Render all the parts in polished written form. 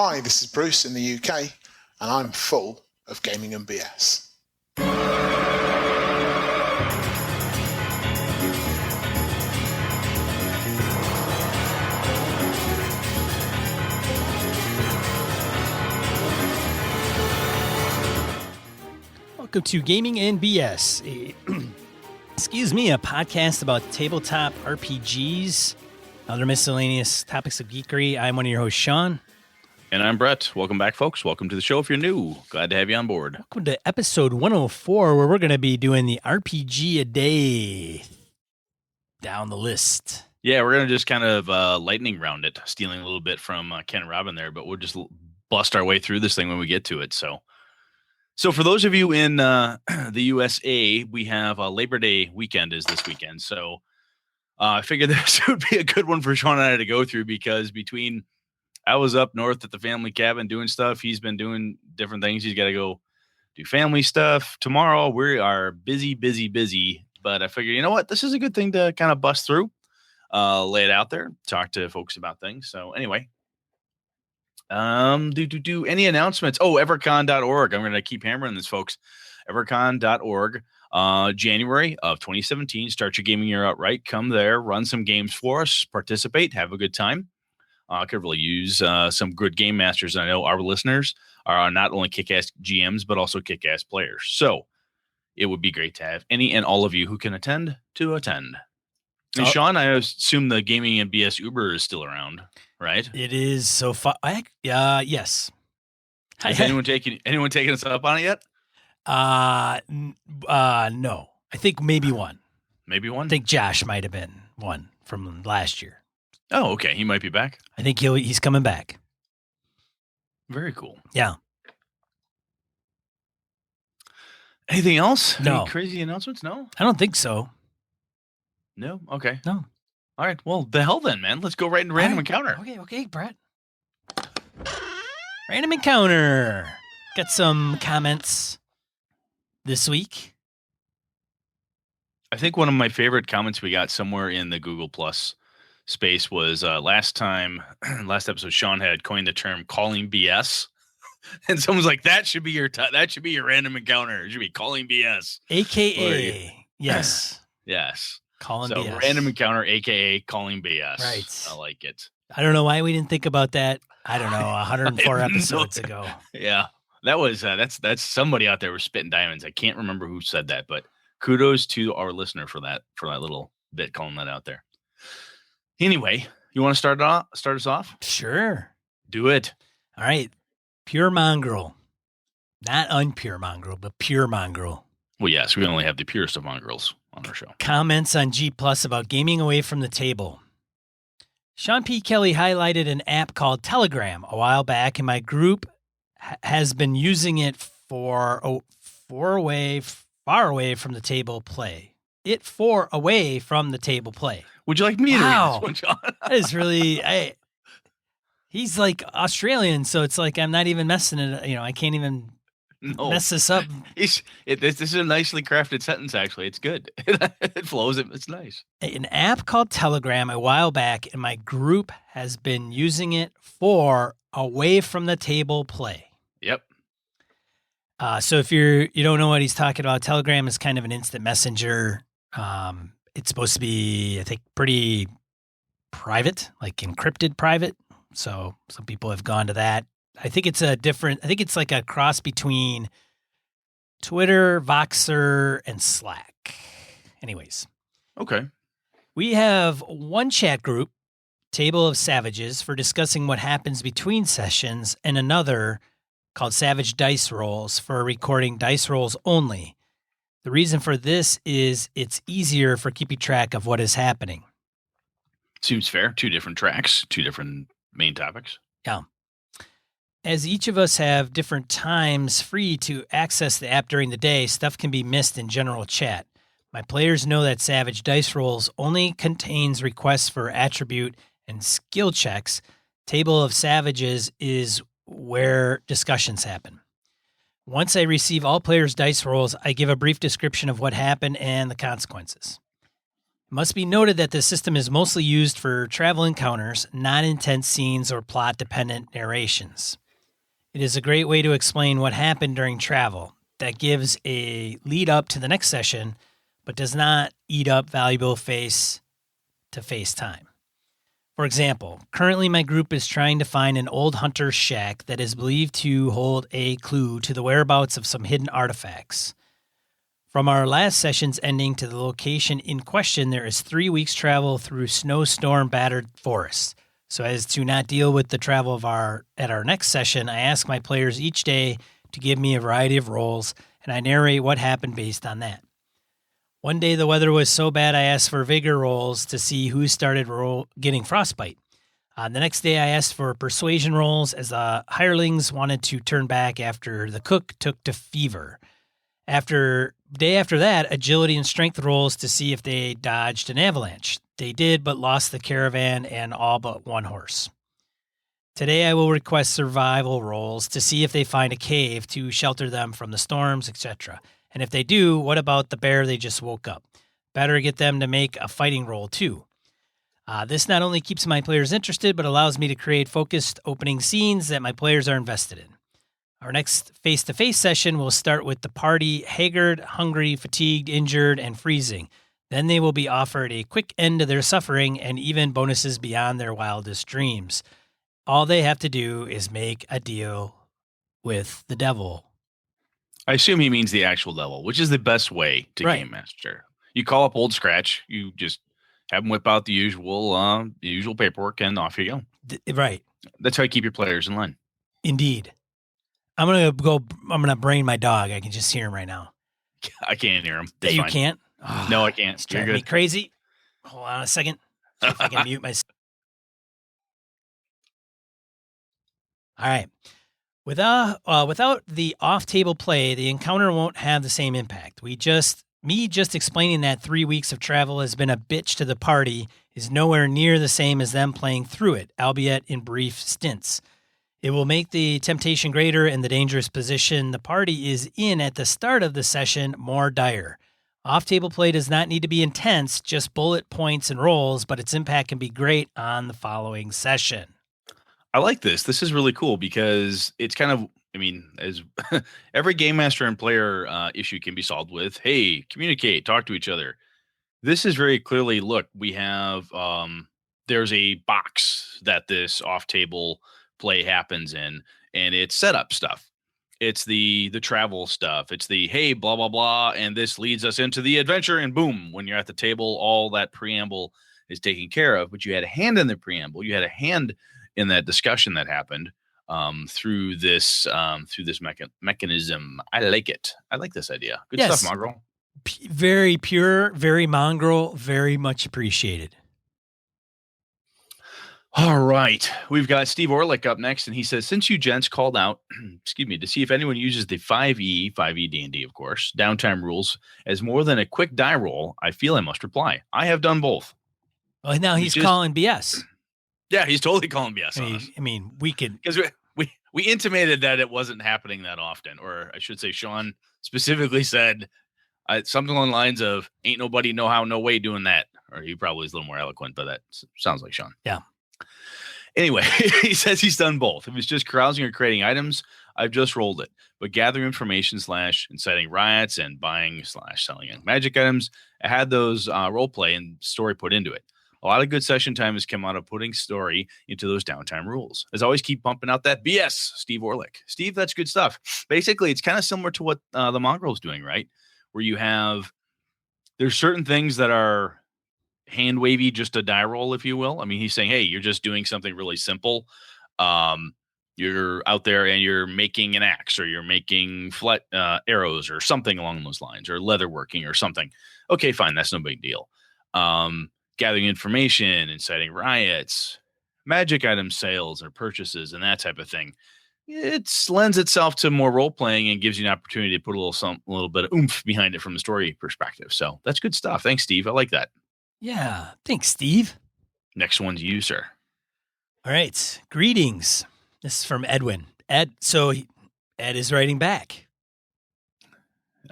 Hi, this is Bruce in the UK, and I'm full of gaming and BS. Welcome to Gaming and BS, a podcast about tabletop RPGs, other miscellaneous topics of geekery. I'm one of your hosts, Sean. And I'm Brett. Welcome back, folks. Welcome to the show if you're new. Glad to have you on board. Welcome to episode 104, where we're going to be doing the RPG a day down the list. Yeah, we're going to just kind of lightning round it, stealing a little bit from Ken and Robin there, but we'll just bust our way through this thing when we get to it. So for those of you in the USA, we have Labor Day weekend is this weekend. So I figured this would be a good one for Sean and I to go through because between I was up north at the family cabin doing stuff. He's been doing different things. He's got to go do family stuff. Tomorrow we are busy. But I figured, you know what? This is a good thing to kind of bust through, lay it out there, talk to folks about things. So anyway. Do any announcements? Oh, EverCon.org. I'm going to keep hammering this, folks. EverCon.org. January of 2017. Start your gaming year out right. Come there, run some games for us, participate, have a good time. I could really use some good game masters. I know our listeners are not only kick-ass GMs, but also kick-ass players. So it would be great to have any and all of you who can attend to attend. And Sean, I assume the Gaming and BS Uber is still around, right? It is so far. Yes. Has anyone taken us up on it yet? No. I think maybe one. Maybe one? I think Josh might have been one from last year. Oh, okay. He might be back. I think he's coming back. Very cool. Yeah. Anything else? No. Any crazy announcements? No? I don't think so. No? Okay. No. All right. Well, the hell then, man. Let's go right into Random Encounter. Okay, Brett. Random Encounter. Got some comments this week. I think one of my favorite comments we got somewhere in the Google Plus space was last episode Sean had coined the term calling BS. And someone's like, that should be your random encounter. It should be calling BS. AKA. Yes. Yes. Calling BS. Random encounter, AKA calling BS. Right. I like it. I don't know why we didn't think about that. I don't know, 104 episodes ago. Yeah. That was that's somebody out there was spitting diamonds. I can't remember who said that, but kudos to our listener for that little bit calling that out there. Anyway, you want to start us off? Sure. Do it. All right. Pure mongrel. Not unpure mongrel, but pure mongrel. Well, yes, we only have the purest of mongrels on our show. Comments on G Plus about gaming away from the table. Sean P. Kelly highlighted an app called Telegram a while back, and my group has been using it far away from the table play. Away from the table play. Would you like me to read this one, John? That is really, he's like Australian, so it's like I'm not even messing it. I can't even mess this up. This is a nicely crafted sentence, actually. It's good. It flows. It's nice. An app called Telegram a while back, and my group has been using it for away from the table play. Yep. So if you don't know what he's talking about, Telegram is kind of an instant messenger. It's supposed to be, I think, pretty private, like encrypted private. So some people have gone to that. I think it's like a cross between Twitter, Voxer, and Slack. Anyways. Okay. We have one chat group, Table of Savages, for discussing what happens between sessions, and another called Savage Dice Rolls for recording dice rolls only. The reason for this is it's easier for keeping track of what is happening. Seems fair. 2 different tracks, 2 different main topics. Yeah. As each of us have different times free to access the app during the day, stuff can be missed in general chat. My players know that Savage Dice Rolls only contains requests for attribute and skill checks. Table of Savages is where discussions happen. Once I receive all players' dice rolls, I give a brief description of what happened and the consequences. It must be noted that this system is mostly used for travel encounters, not intense scenes or plot-dependent narrations. It is a great way to explain what happened during travel that gives a lead up to the next session, but does not eat up valuable face-to-face time. For example, currently my group is trying to find an old hunter's shack that is believed to hold a clue to the whereabouts of some hidden artifacts. From our last session's ending to the location in question, there is 3 weeks travel through snowstorm-battered forests. So as to not deal with the travel at our next session, I ask my players each day to give me a variety of roles, and I narrate what happened based on that. One day the weather was so bad I asked for vigor rolls to see who started getting frostbite. The next day I asked for persuasion rolls as the hirelings wanted to turn back after the cook took to fever. Day after that, agility and strength rolls to see if they dodged an avalanche. They did, but lost the caravan and all but one horse. Today I will request survival rolls to see if they find a cave to shelter them from the storms, etc. And if they do, what about the bear they just woke up? Better get them to make a fighting roll too. This not only keeps my players interested, but allows me to create focused opening scenes that my players are invested in. Our next face-to-face session will start with the party haggard, hungry, fatigued, injured, and freezing. Then they will be offered a quick end to their suffering and even bonuses beyond their wildest dreams. All they have to do is make a deal with the devil. I assume he means the actual devil, which is the best way to game master. You call up Old Scratch, you just have him whip out the usual paperwork, and off you go. Right. That's how you keep your players in line. Indeed. I'm gonna brain my dog. I can just hear him right now. I can't hear him. It's you fine. Can't? Oh, no, I can't. It's driving me crazy. Hold on a second. See if I can mute myself. All right. Without the off-table play, the encounter won't have the same impact. Me just explaining that 3 weeks of travel has been a bitch to the party is nowhere near the same as them playing through it, albeit in brief stints. It will make the temptation greater and the dangerous position the party is in at the start of the session more dire. Off-table play does not need to be intense, just bullet points and rolls, but its impact can be great on the following session. I like this. This is really cool because it's kind of, as every game master and player issue can be solved with, hey, communicate, talk to each other. This is very clearly, look, we have, there's a box that this off-table play happens in, and it's setup stuff. It's the travel stuff. It's the, hey, blah, blah, blah, and this leads us into the adventure, and boom, when you're at the table, all that preamble is taken care of, but you had a hand in the preamble. You had a hand in that discussion that happened through this mechanism. I like it. I like this idea. Good stuff, Mongrel. Very pure, very Mongrel, very much appreciated. All right. We've got Steve Orlick up next, and he says, since you gents called out, to see if anyone uses the 5e D&D, of course, downtime rules as more than a quick die roll, I feel I must reply. I have done both. Well, now he's calling BS. Yeah, he's totally calling BS on us. We could... Because we intimated that it wasn't happening that often, or I should say Sean specifically said something along the lines of, ain't nobody no how, no way doing that. Or he probably is a little more eloquent, but that sounds like Sean. Yeah. Anyway, he says he's done both. If it's just carousing or creating items, I've just rolled it. But gathering information / inciting riots and buying / selling magic items, I had those role play and story put into it. A lot of good session time has come out of putting story into those downtime rules. As always, keep bumping out that BS, Steve Orlick. Steve, that's good stuff. Basically, it's kind of similar to what the Mongrel's doing, right? Where you have, there's certain things that are hand wavy, just a die roll, if you will. He's saying, hey, you're just doing something really simple. You're out there and you're making an axe, or you're making arrows or something along those lines, or leatherworking or something. Okay, fine. That's no big deal. Gathering information, inciting riots, magic item sales or purchases, and that type of thing. It lends itself to more role playing and gives you an opportunity to put a little bit of oomph behind it from a story perspective. So that's good stuff. Thanks, Steve. I like that. Yeah. Thanks, Steve. Next one's you, sir. All right. Greetings. This is from Edwin. Ed is writing back.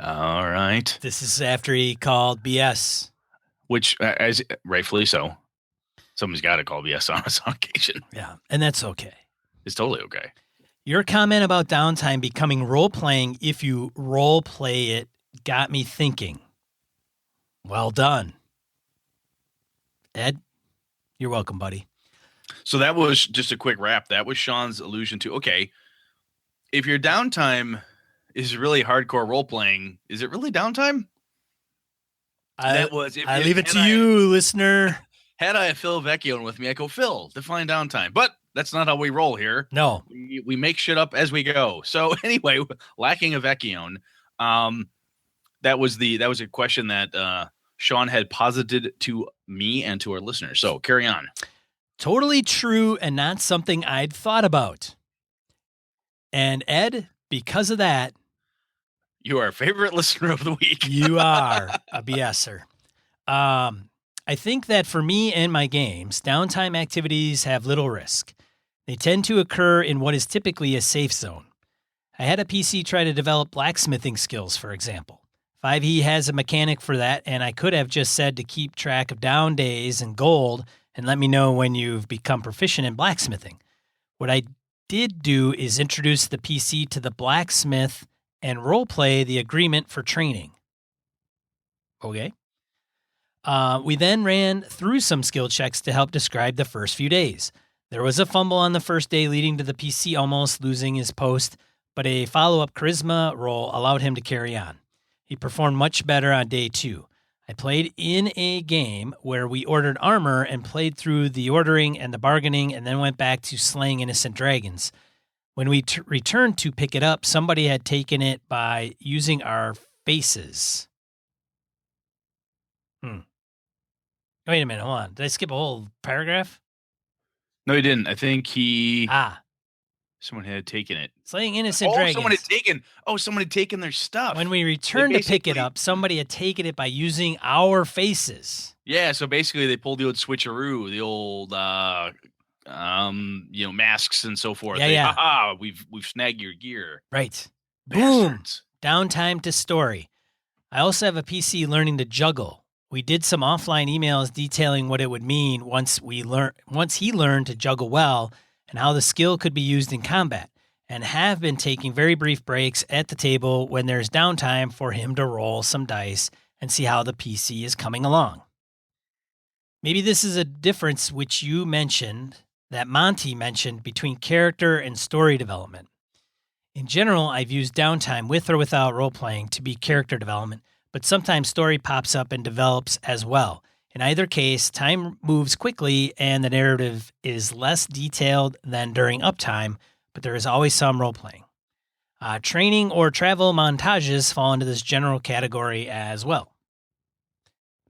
All right. This is after he called BS. which, as rightfully so, somebody's got to call BS on us on occasion. Yeah, and that's okay. It's totally okay. Your comment about downtime becoming role-playing if you role-play it got me thinking. Well done. Ed, you're welcome, buddy. So that was just a quick wrap. That was Sean's allusion to, okay, if your downtime is really hardcore role-playing, is it really downtime? I leave it to you, listener. Had I a Phil Vecchione with me, I go, Phil, define downtime. But that's not how we roll here. No. We make shit up as we go. So anyway, lacking a Vecchione, that was a question that Sean had posited to me and to our listeners. So carry on. Totally true and not something I'd thought about. And Ed, because of that, you are our favorite listener of the week. You are a BSer. I think that for me and my games, downtime activities have little risk. They tend to occur in what is typically a safe zone. I had a PC try to develop blacksmithing skills, for example. 5e has a mechanic for that, and I could have just said to keep track of down days and gold and let me know when you've become proficient in blacksmithing. What I did do is introduce the PC to the blacksmith and roleplay the agreement for training. Okay. We then ran through some skill checks to help describe the first few days. There was a fumble on the first day leading to the PC almost losing his post, but a follow-up charisma roll allowed him to carry on. He performed much better on day 2. I played in a game where we ordered armor and played through the ordering and the bargaining and then went back to slaying innocent dragons. When we returned to pick it up, somebody had taken it by using our faces. Wait a minute, hold on. Did I skip a whole paragraph? No, he didn't. I think someone had taken it. Slaying innocent dragons. Someone had taken their stuff. When we returned to pick it up, somebody had taken it by using our faces. Yeah, so basically they pulled the old switcheroo, the old masks and so forth. Yeah. We've snagged your gear. Right. Bastards. Boom. Downtime to story. I also have a PC learning to juggle. We did some offline emails detailing what it would mean once he learned to juggle well and how the skill could be used in combat, and have been taking very brief breaks at the table when there's downtime for him to roll some dice and see how the PC is coming along. Maybe this is a difference which you mentioned, that Monty mentioned, between character and story development. In general, I've used downtime with or without role-playing to be character development, but sometimes story pops up and develops as well. In either case, time moves quickly and the narrative is less detailed than during uptime, but there is always some role-playing. Training or travel montages fall into this general category as well.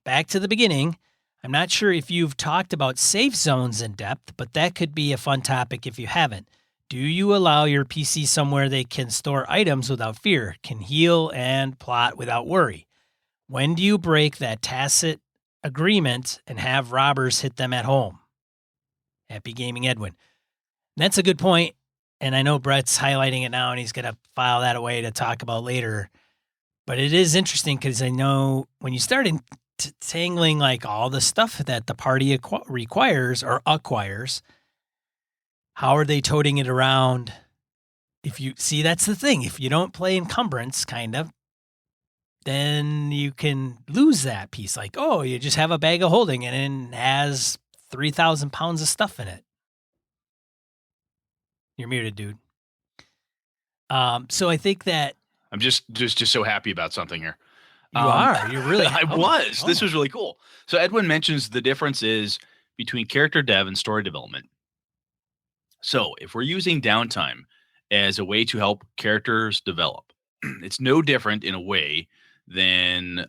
Back to the beginning, I'm not sure if you've talked about safe zones in depth, but that could be a fun topic if you haven't. Do you allow your PC somewhere they can store items without fear, can heal and plot without worry? When do you break that tacit agreement and have robbers hit them at home? Happy Gaming Edwin. And that's a good point, and I know Brett's highlighting it now, and he's going to file that away to talk about later. But it is interesting because I know when you start tangling like all the stuff that the party requires or acquires, how are they toting it around? If you see, that's the thing. If you don't play encumbrance, kind of, then you can lose that piece. Like, oh, you just have a bag of holding and it has 3,000 pounds of stuff in it. You're muted, dude. So I think that I'm just so happy about something here. You are. You're really. I was. This was really cool. So Edwin mentions the difference is between character dev and story development. So if we're using downtime as a way to help characters develop, it's no different in a way than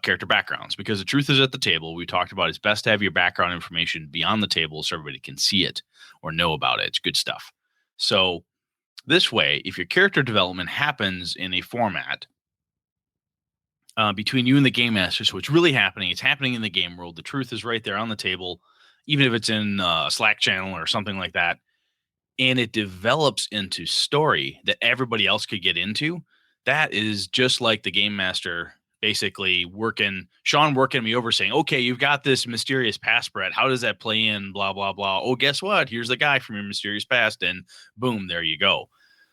character backgrounds, because the truth is at the table. We talked about it's best to have your background information beyond the table so everybody can see it or know about it. It's good stuff. So this way, if your character development happens in a format between you and the game master, so it's really happening. It's happening in the game world. The truth is right there on the table, even if it's in a Slack channel or something like that. And it develops into story that everybody else could get into. That is just like the game master basically Sean working me over saying, okay, you've got this mysterious past, Brett. How does that play in? Blah, blah, blah. Oh, guess what? Here's the guy from your mysterious past. And boom, there you go.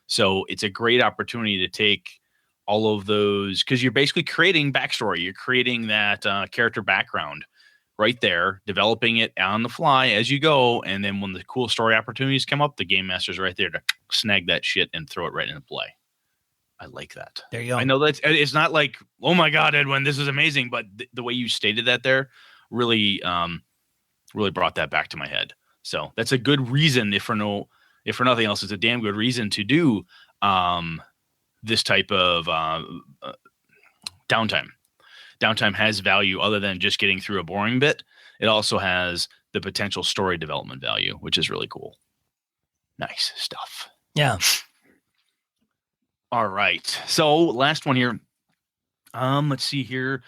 So it's a great opportunity to take all of those, because you're basically creating backstory. You're creating that character background right there, developing it on the fly as you go. And then when the cool story opportunities come up, the game master's right there to snag that shit and throw it right into play. I like that. There you go. I know that it's not like, oh my God, Edwin, this is amazing. But the way you stated that there really, really brought that back to my head. So that's a good reason, if for nothing else, it's a damn good reason to do this type of downtime. Downtime has value other than just getting through a boring bit. It also has the potential story development value, which is really cool. Nice stuff. Yeah. All right. So last one here. Let's see here.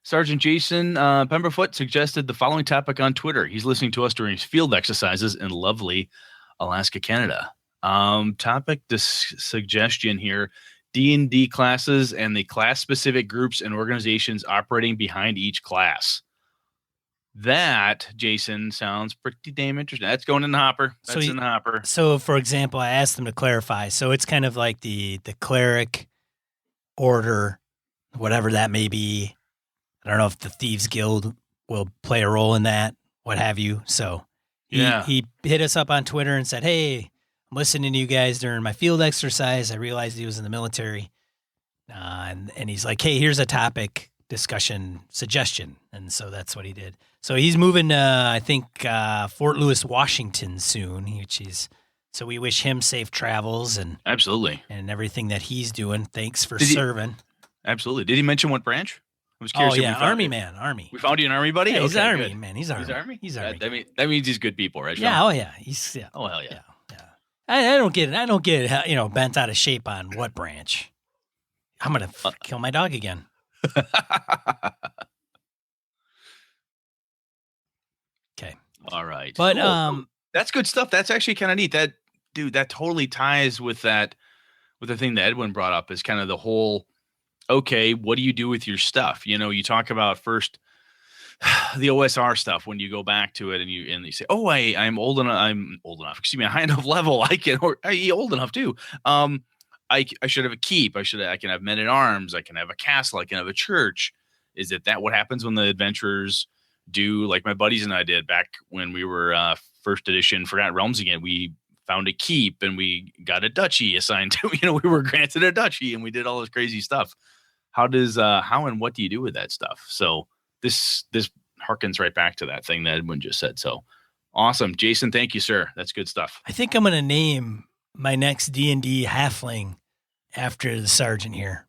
Sergeant Jason Pemberfoot suggested the following topic on Twitter. He's listening to us during his field exercises in lovely Alaska, Canada. Topic suggestion here: D&D classes and the class-specific groups and organizations operating behind each class. That, Jason, sounds pretty damn interesting. That's going in the hopper. That's in the hopper. So, for example, I asked them to clarify. So it's kind of like the cleric order, whatever that may be. I don't know if the Thieves Guild will play a role in that, what have you. So he hit us up on Twitter and said, hey, I'm listening to you guys during my field exercise. I realized he was in the military. And he's like, hey, here's a topic discussion suggestion. And so that's what he did. So he's moving to, I think, Fort Lewis, Washington soon, so we wish him safe travels and absolutely and everything that he's doing. Thanks for serving. Absolutely. Did he mention what branch? I was curious. Oh, yeah, Army man, Army. We found you an Army buddy? Yeah, he's okay, Army, good. man. He's Army. He's Army. That means he's good people, right, Sean? Yeah, oh, yeah. Yeah. Oh, hell yeah. I don't get it, bent out of shape on what branch. I'm going to kill my dog again. Okay. All right. But cool. That's good stuff. That's actually kind of neat. That totally ties with the thing that Edwin brought up, is kind of the whole, okay, what do you do with your stuff? You talk about first the OSR stuff when you go back to it and you say, oh, I'm old enough. Excuse me, a high enough level. I can, or old enough too. I should have a keep. I can have men at arms. I can have a castle. I can have a church. Is that what happens when the adventurers do, like my buddies and I did back when we were first edition Forgotten Realms again? We found a keep and we got a duchy assigned to, we were granted a duchy and we did all this crazy stuff. How and what do you do with that stuff? So this harkens right back to that thing that Edwin just said. So awesome. Jason, thank you, sir. That's good stuff. I think I'm going to name my next D&D halfling after the sergeant here,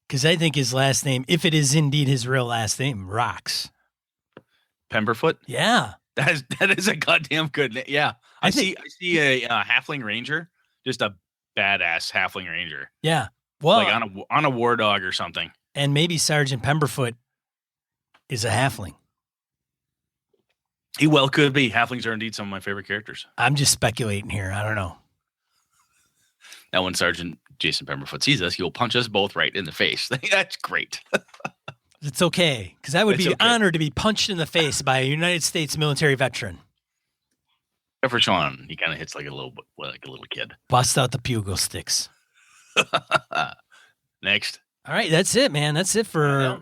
because I think his last name, if it is indeed his real last name, rocks. Pemberfoot? Yeah. That is a goddamn good name. Yeah. I see a halfling ranger, just a badass halfling ranger. Yeah. Well, like on a war dog or something. And maybe Sergeant Pemberfoot is a halfling. He well could be. Halflings are indeed some of my favorite characters. I'm just speculating here. I don't know. Now, when Sergeant Jason Pemberfoot sees us, he'll punch us both right in the face. That's great. It's okay, because I would be honored to be punched in the face by a United States military veteran. Except for Sean, he kind of hits like a little kid. Bust out the bugle sticks. Next. All right, that's it, man. That's it for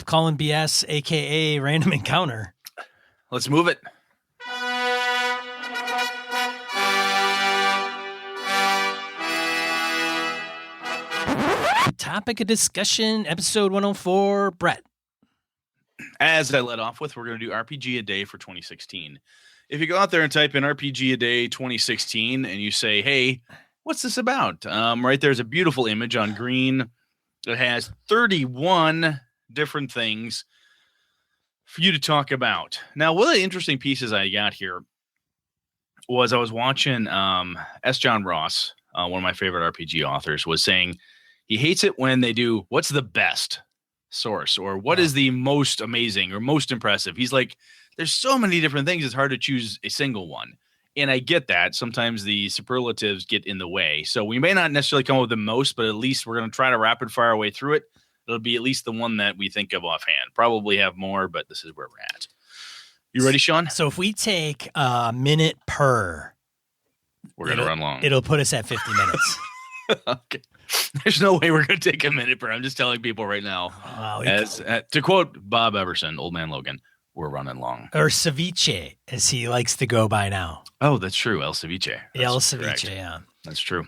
Calling BS, a.k.a. Random Encounter. Let's move it. Topic of discussion, episode 104, Brett. As I led off with, we're going to do RPG a day for 2016. If you go out there and type in RPG a day 2016 and you say, hey, what's this about? Right there's a beautiful image on green that has 31 different things for you to talk about. Now, one of the interesting pieces I got here was I was watching S. John Ross, one of my favorite RPG authors, was saying he hates it when they do what's the best source or what is the most amazing or most impressive. He's like, there's so many different things. It's hard to choose a single one. And I get that. Sometimes the superlatives get in the way. So we may not necessarily come up with the most, but at least we're going to try to rapid fire our way through it. It'll be at least the one that we think of offhand. Probably have more, but this is where we're at. You ready, Sean? So if we take a minute per, We're going to run long. It'll put us at 50 minutes. Okay. There's no way we're going to take a minute per. I'm just telling people right now. To quote Bob Everson, Old Man Logan, we're running long. Or ceviche, as he likes to go by now. Oh, that's true. El ceviche. El ceviche, yeah. That's true.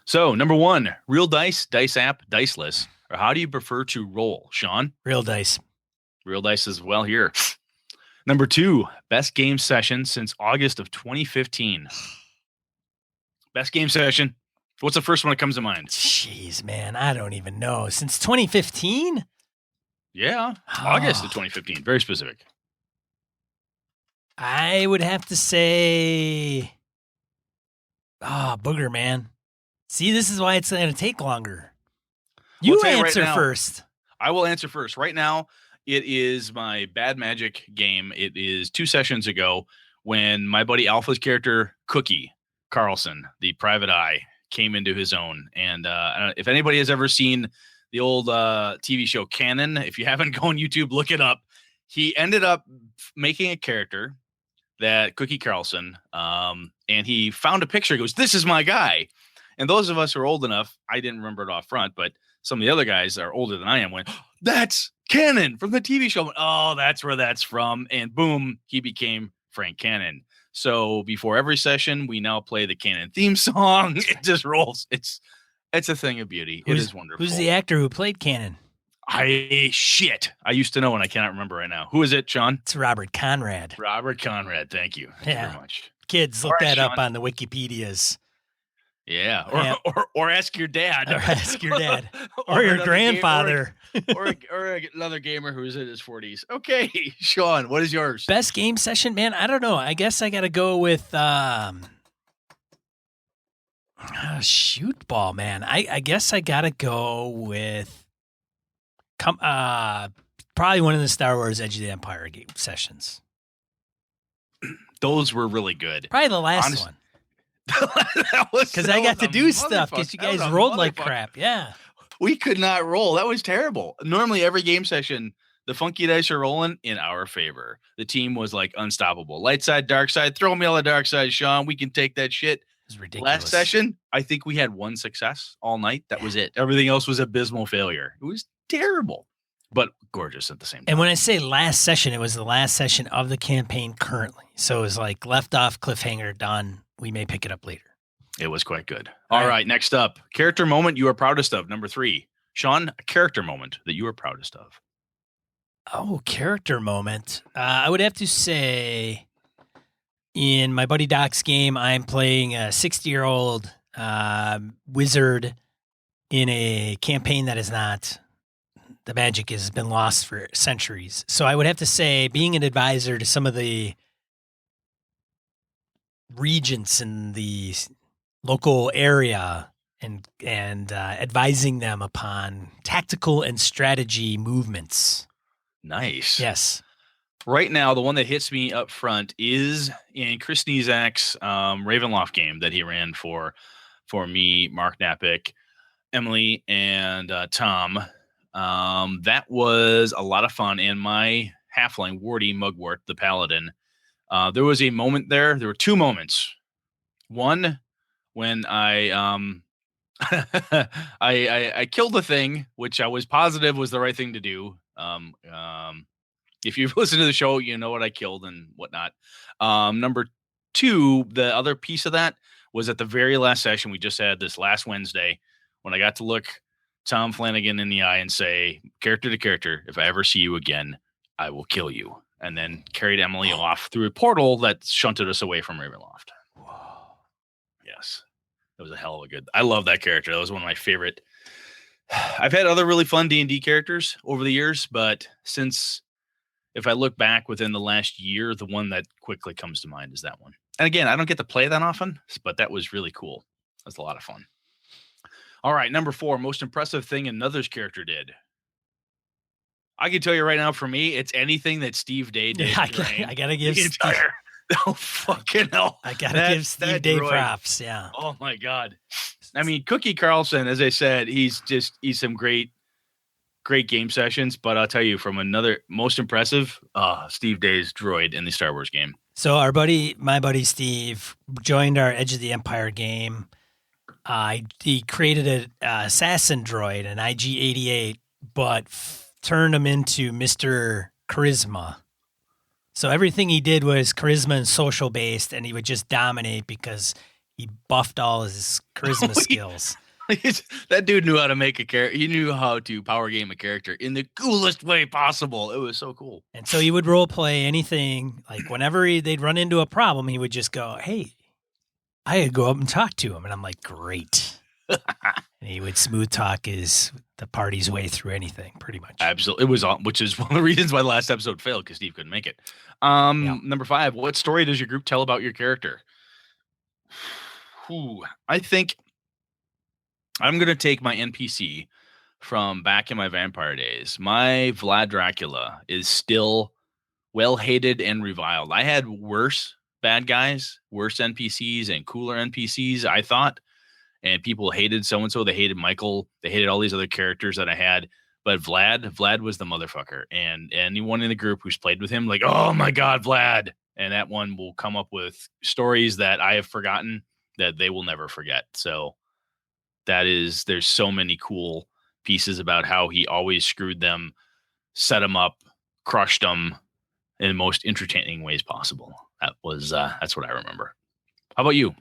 So, number 1, real dice, dice app, diceless. Or how do you prefer to roll, Sean? Real dice. Real dice as well here. Number 2, best game session since August of 2015. Best game session. What's the first one that comes to mind? Jeez, man, I don't even know. Since 2015? Yeah, August of 2015. Very specific. I would have to say, Booger, man. See, this is why it's going to take longer. You answer right now, first. I will answer first. Right now, it is my Bad Magic game. It is 2 sessions ago when my buddy Alpha's character, Cookie Carlson, the private eye, came into his own. And if anybody has ever seen the old TV show Canon, if you haven't, go on YouTube, look it up. He ended up making a character, that Cookie Carlson, and he found a picture. He goes, "This is my guy." And those of us who are old enough, I didn't remember it off front, but some of the other guys that are older than I am went, "That's Cannon from the TV show." Went, "Oh, that's where that's from." And boom, he became Frank Cannon. So before every session, we now play the Cannon theme song. It just rolls. It's a thing of beauty. It is wonderful. Who's the actor who played Cannon? I used to know, and I cannot remember right now. Who is it, Sean? It's Robert Conrad. Robert Conrad. Thank you. Thank you very much. Kids, look that up on the Wikipedias. Yeah. Or ask your dad. Or ask your dad. or your grandfather. or another gamer who's in his 40s. Okay, Sean, what is yours? Best game session? Man, I don't know. I guess I got to go with shoot ball, man. I guess I got to go with probably one of the Star Wars Edge of the Empire game sessions. Those were really good. Probably the last one. Because I got to do stuff because you guys rolled like crap. Yeah. We could not roll. That was terrible. Normally, every game session, the funky dice are rolling in our favor. The team was like unstoppable. Light side, dark side. Throw me on the dark side, Sean. We can take that shit. It was ridiculous. Last session, I think we had 1 success all night. That was it. Everything else was abysmal failure. It was terrible, but gorgeous at the same time. And when I say last session, it was the last session of the campaign currently. So it was like left off, cliffhanger, done. We may pick it up later. It was quite good. All right. Next up, character moment you are proudest of. Number 3, Sean, a character moment that you are proudest of. Oh, character moment. I would have to say in my buddy Doc's game, I'm playing a 60-year-old wizard in a campaign that is not, the magic has been lost for centuries. So I would have to say being an advisor to some of the regents in the local area and advising them upon tactical and strategy movements. Nice. Yes. Right now, the one that hits me up front is in Chris Nizak's Ravenloft game that he ran for me, Mark Napick, Emily, and Tom. That was a lot of fun. And my halfling, Wardy Mugwort, the paladin, there was a moment there. There were 2 moments. One, when I I killed the thing, which I was positive was the right thing to do. If you've listened to the show, you know what I killed and whatnot. Number 2, the other piece of that was at the very last session we just had this last Wednesday when I got to look Tom Flanagan in the eye and say, character to character, if I ever see you again, I will kill you. And then carried Emily off through a portal that shunted us away from Ravenloft. Whoa. Yes. It was a hell of a good. I love that character. That was one of my favorite. I've had other really fun D&D characters over the years, but if I look back within the last year, the one that quickly comes to mind is that one. And again, I don't get to play that often, but that was really cool. That was a lot of fun. All right, number 4, most impressive thing another's character did. I can tell you right now, for me, it's anything that Steve Day did. Yeah, I gotta give Steve. Oh, fucking hell. I gotta give Steve Day props. Yeah. Oh my God. I mean, Cookie Carlson, as I said, he's some great great game sessions. But I'll tell you, from another most impressive, Steve Day's droid in the Star Wars game. So my buddy Steve, joined our Edge of the Empire game. He created an assassin droid, an IG-88, but turned him into Mr. Charisma. So everything he did was charisma and social based, and he would just dominate because he buffed all his charisma skills. That dude knew how to make a character. He knew how to power game a character in the coolest way possible. It was so cool. And so he would role play anything. Like whenever they'd run into a problem, he would just go, "Hey, I could go up and talk to him." And I'm like, "Great." And he would smooth talk the party's way through anything, pretty much. Absolutely. It was, which is one of the reasons why the last episode failed, because Steve couldn't make it. Number 5, what story does your group tell about your character? I think I'm going to take my NPC from back in my vampire days. My Vlad Dracula is still well hated and reviled. I had worse bad guys, worse NPCs, and cooler NPCs, I thought. And people hated so-and-so. They hated Michael. They hated all these other characters that I had. But Vlad was the motherfucker. And anyone in the group who's played with him, like, oh my God, Vlad. And that one will come up with stories that I have forgotten that they will never forget. So there's so many cool pieces about how he always screwed them, set them up, crushed them in the most entertaining ways possible. That's what I remember. How about you?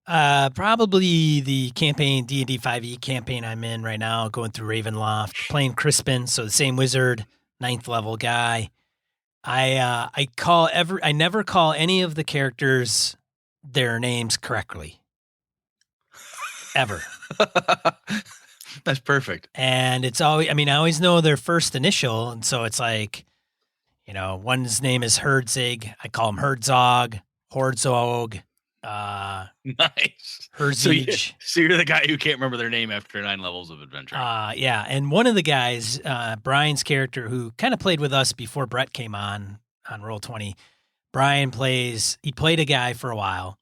Probably the campaign, D&D 5e campaign I'm in right now, going through Ravenloft, playing Crispin, so the same wizard, 9th level guy. I never call any of the characters their names correctly. Ever. That's perfect. And it's always, I always know their first initial, and so it's like, one's name is Herdzig. I call him Herdzog, Hordzog. Nice. Herzig. So you're the guy who can't remember their name after 9 levels of adventure. Yeah. And one of the guys, Brian's character, who kind of played with us before Brett came on Roll20, Brian he played a guy for a while.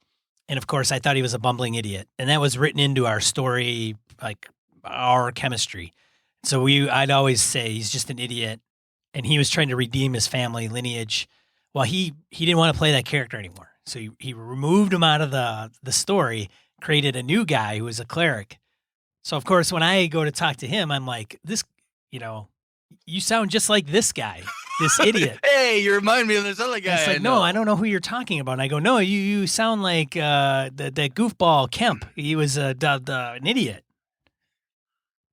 And of course, I thought he was a bumbling idiot. And that was written into our story, like our chemistry. So I'd always say he's just an idiot. And he was trying to redeem his family lineage. Well, he didn't want to play that character anymore. So he removed him out of the story, created a new guy who was a cleric. So, of course, when I go to talk to him, I'm like, you sound just like this guy, this idiot. Hey, you remind me of this other guy. It's like, no, I don't know who you're talking about. And I go, no, you sound like that goofball Kemp. He was an idiot.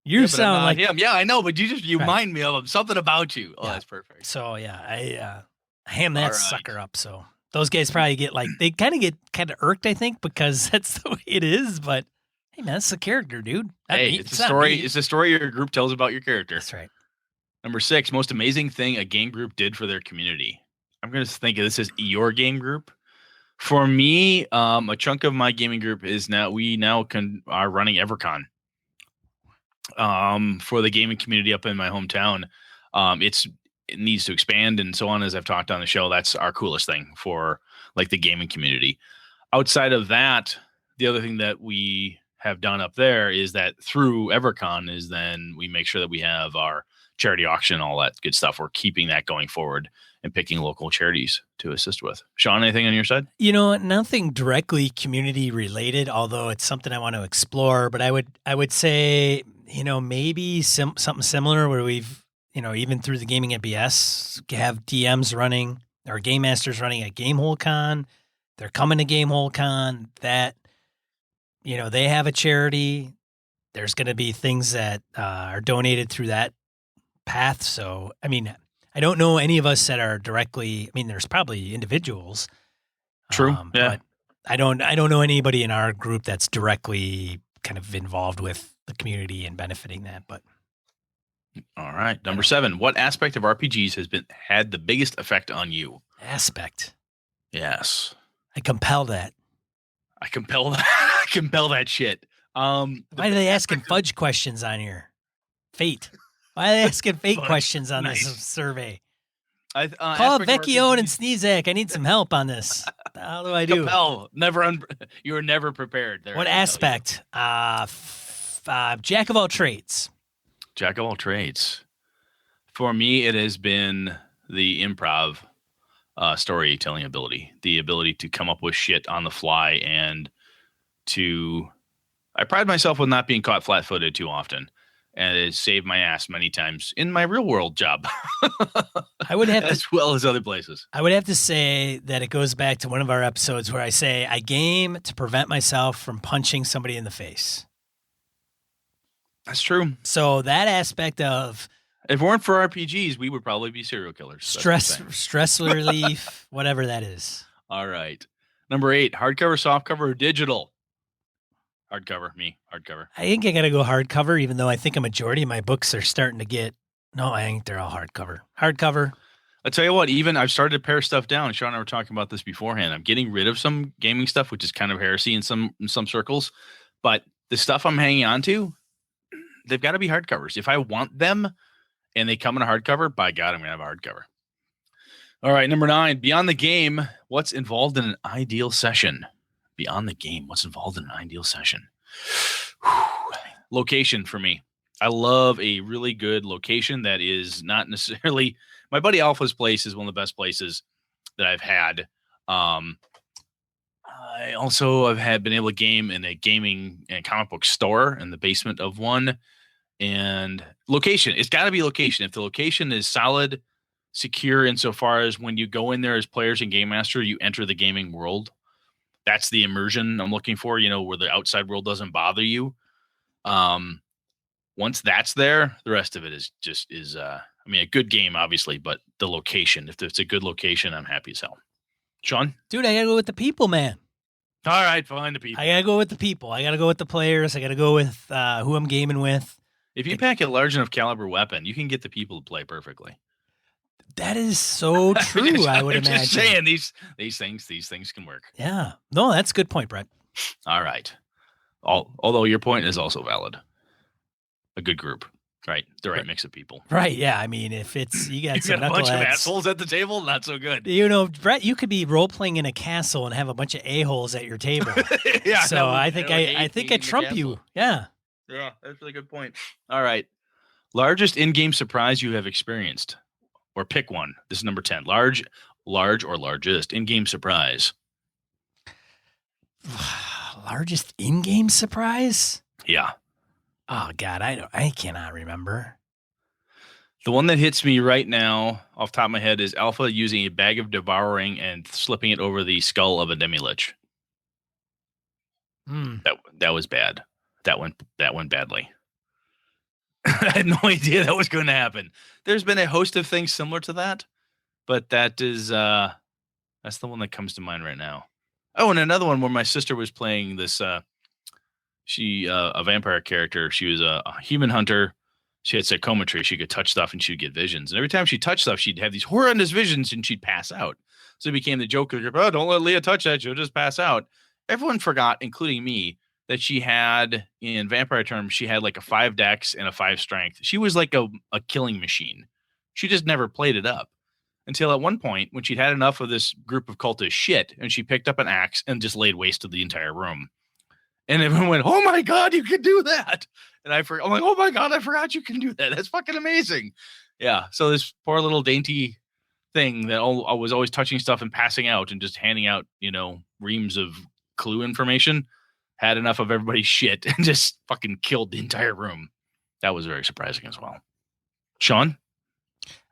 You sound like him. Yeah, I know, but you remind me of him. Something about you. Oh, yeah. That's perfect. So, yeah, I ham that sucker up, so... Those guys probably get they kind of irked, I think, because that's the way it is. But hey, man, that's the character, dude. It's a story. It's a story your group tells about your character. That's right. Number 6, most amazing thing a game group did for their community. I'm going to think of this as your game group. For me, a chunk of my gaming group is are running EverCon. For the gaming community up in my hometown, it needs to expand and so on. As I've talked on the show, that's our coolest thing for like the gaming community. Outside of that, the other thing that we have done up there is that through EverCon is then we make sure that we have our charity auction, all that good stuff. We're keeping that going forward and picking local charities to assist with. Sean, anything on your side? Nothing directly community related, although it's something I want to explore, but I would say, maybe something similar where we've, even through the Gaming at BS, have DMs running or Game Masters running at Gamehole Con. They're coming to Gamehole Con. That, they have a charity. There's going to be things that are donated through that path. So, I don't know any of us that are directly. There's probably individuals. True. Yeah. But I don't know anybody in our group that's directly kind of involved with the community and benefiting that. But. All right. Number 7, what aspect of RPGs has had the biggest effect on you? Aspect. Yes. I compel that. I compel that shit. Why are they asking fudge questions on here? Fate. Why are they asking fate questions on this survey? Call Vecchione and Sneezak. I need some help on this. How do I do? Compel. You were never prepared. What aspect? Jack of all trades. Jack of all trades. For me, it has been the improv storytelling ability, the ability to come up with shit on the fly and to. I pride myself with not being caught flat-footed too often, and it has saved my ass many times in my real-world job, I would have as well as other places. I would have to say that it goes back to one of our episodes where I say I game to prevent myself from punching somebody in the face. That's true. So that aspect of If it weren't for RPGs, we would probably be serial killers. stress relief, whatever that is. All right. Number 8, hardcover, softcover, or digital? Hardcover, me, hardcover. I think I got to go hardcover, even though I think a majority of my books are starting to get. No, I think they're all hardcover. Hardcover. I'll tell you what, even I've started to pare stuff down. Sean and I were talking about this beforehand. I'm getting rid of some gaming stuff, which is kind of heresy in some circles. But the stuff I'm hanging on to, they've got to be hardcovers. If I want them and they come in a hardcover, by God, I'm going to have a hardcover. All right, number 9, beyond the game, what's involved in an ideal session? Beyond the game, what's involved in an ideal session? Location for me. I love a really good location that is not necessarily my buddy Alpha's place is one of the best places that I've had. I also have been able to game in a gaming and comic book store in the basement of one. And location, it's got to be location. If the location is solid, secure insofar as when you go in there as players and game master, you enter the gaming world. That's the immersion I'm looking for, where the outside world doesn't bother you. Once that's there, the rest of it is a good game, obviously, but the location, if it's a good location, I'm happy as hell. Sean? Dude, I got to go with the people, man. All right, fine, the people. I got to go with the people. I got to go with the players. I got to go with who I'm gaming with. If you pack a large enough caliber weapon, you can get the people to play perfectly. That is so true, I would imagine. Just saying, these things can work. Yeah. No, that's a good point, Brett. All right. Although your point is also valid. A good group, right? The right mix of people. Right, yeah. I mean, if it's you got some a bunch of knuckleheads. assholes at the table, not so good. Brett, you could be role playing in a castle and have a bunch of a-holes at your table. Yeah. So I think I trump you. Yeah. Yeah, that's a really good point. All right. Largest in-game surprise you have experienced. Or pick one. This is number 10. Large or largest in-game surprise. Largest in-game surprise? Yeah. Oh God, I cannot remember. The one that hits me right now off the top of my head is Alpha using a bag of devouring and slipping it over the skull of a demi-lich. That was bad. That went badly. I had no idea that was going to happen. There's been a host of things similar to that, but that's the one that comes to mind right now. Oh, and another one where my sister was playing this, a vampire character. She was a human hunter. She had psychometry. She could touch stuff and she'd get visions. And every time she touched stuff, she'd have these horrendous visions and she'd pass out. So it became the joke of, oh, don't let Leah touch that. She'll just pass out. Everyone forgot, including me, that she had, in vampire terms, she had like a 5 dex and a 5 strength. She was like a killing machine. She just never played it up until at one point when she'd had enough of this group of cultist shit and she picked up an axe and just laid waste to the entire room. And everyone went, oh my God, you can do that. And I'm like, oh my God, I forgot you can do that. That's fucking amazing. Yeah. So this poor little dainty thing that I was always touching stuff and passing out and just handing out, reams of clue information, had enough of everybody's shit and just fucking killed the entire room. That was very surprising as well. Sean?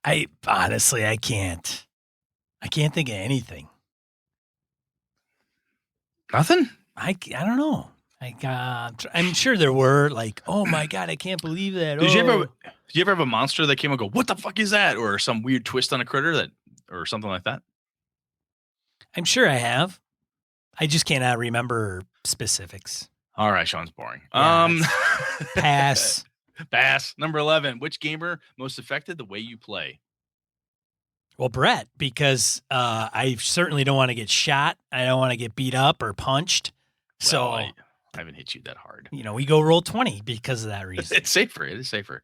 I honestly, I can't think of anything. Nothing? I don't know. I'm sure there were like, oh my God, I can't believe that. Did you ever have a monster that came and go, what the fuck is that? Or some weird twist on a critter or something like that? I'm sure I have. I just cannot remember specifics. All right, Sean's boring. Yeah, pass. Pass. Number 11. Which gamer most affected the way you play? Well, Brett, because I certainly don't want to get shot. I don't want to get beat up or punched. So I haven't hit you that hard. We go roll 20 because of that reason. It's safer. It is safer.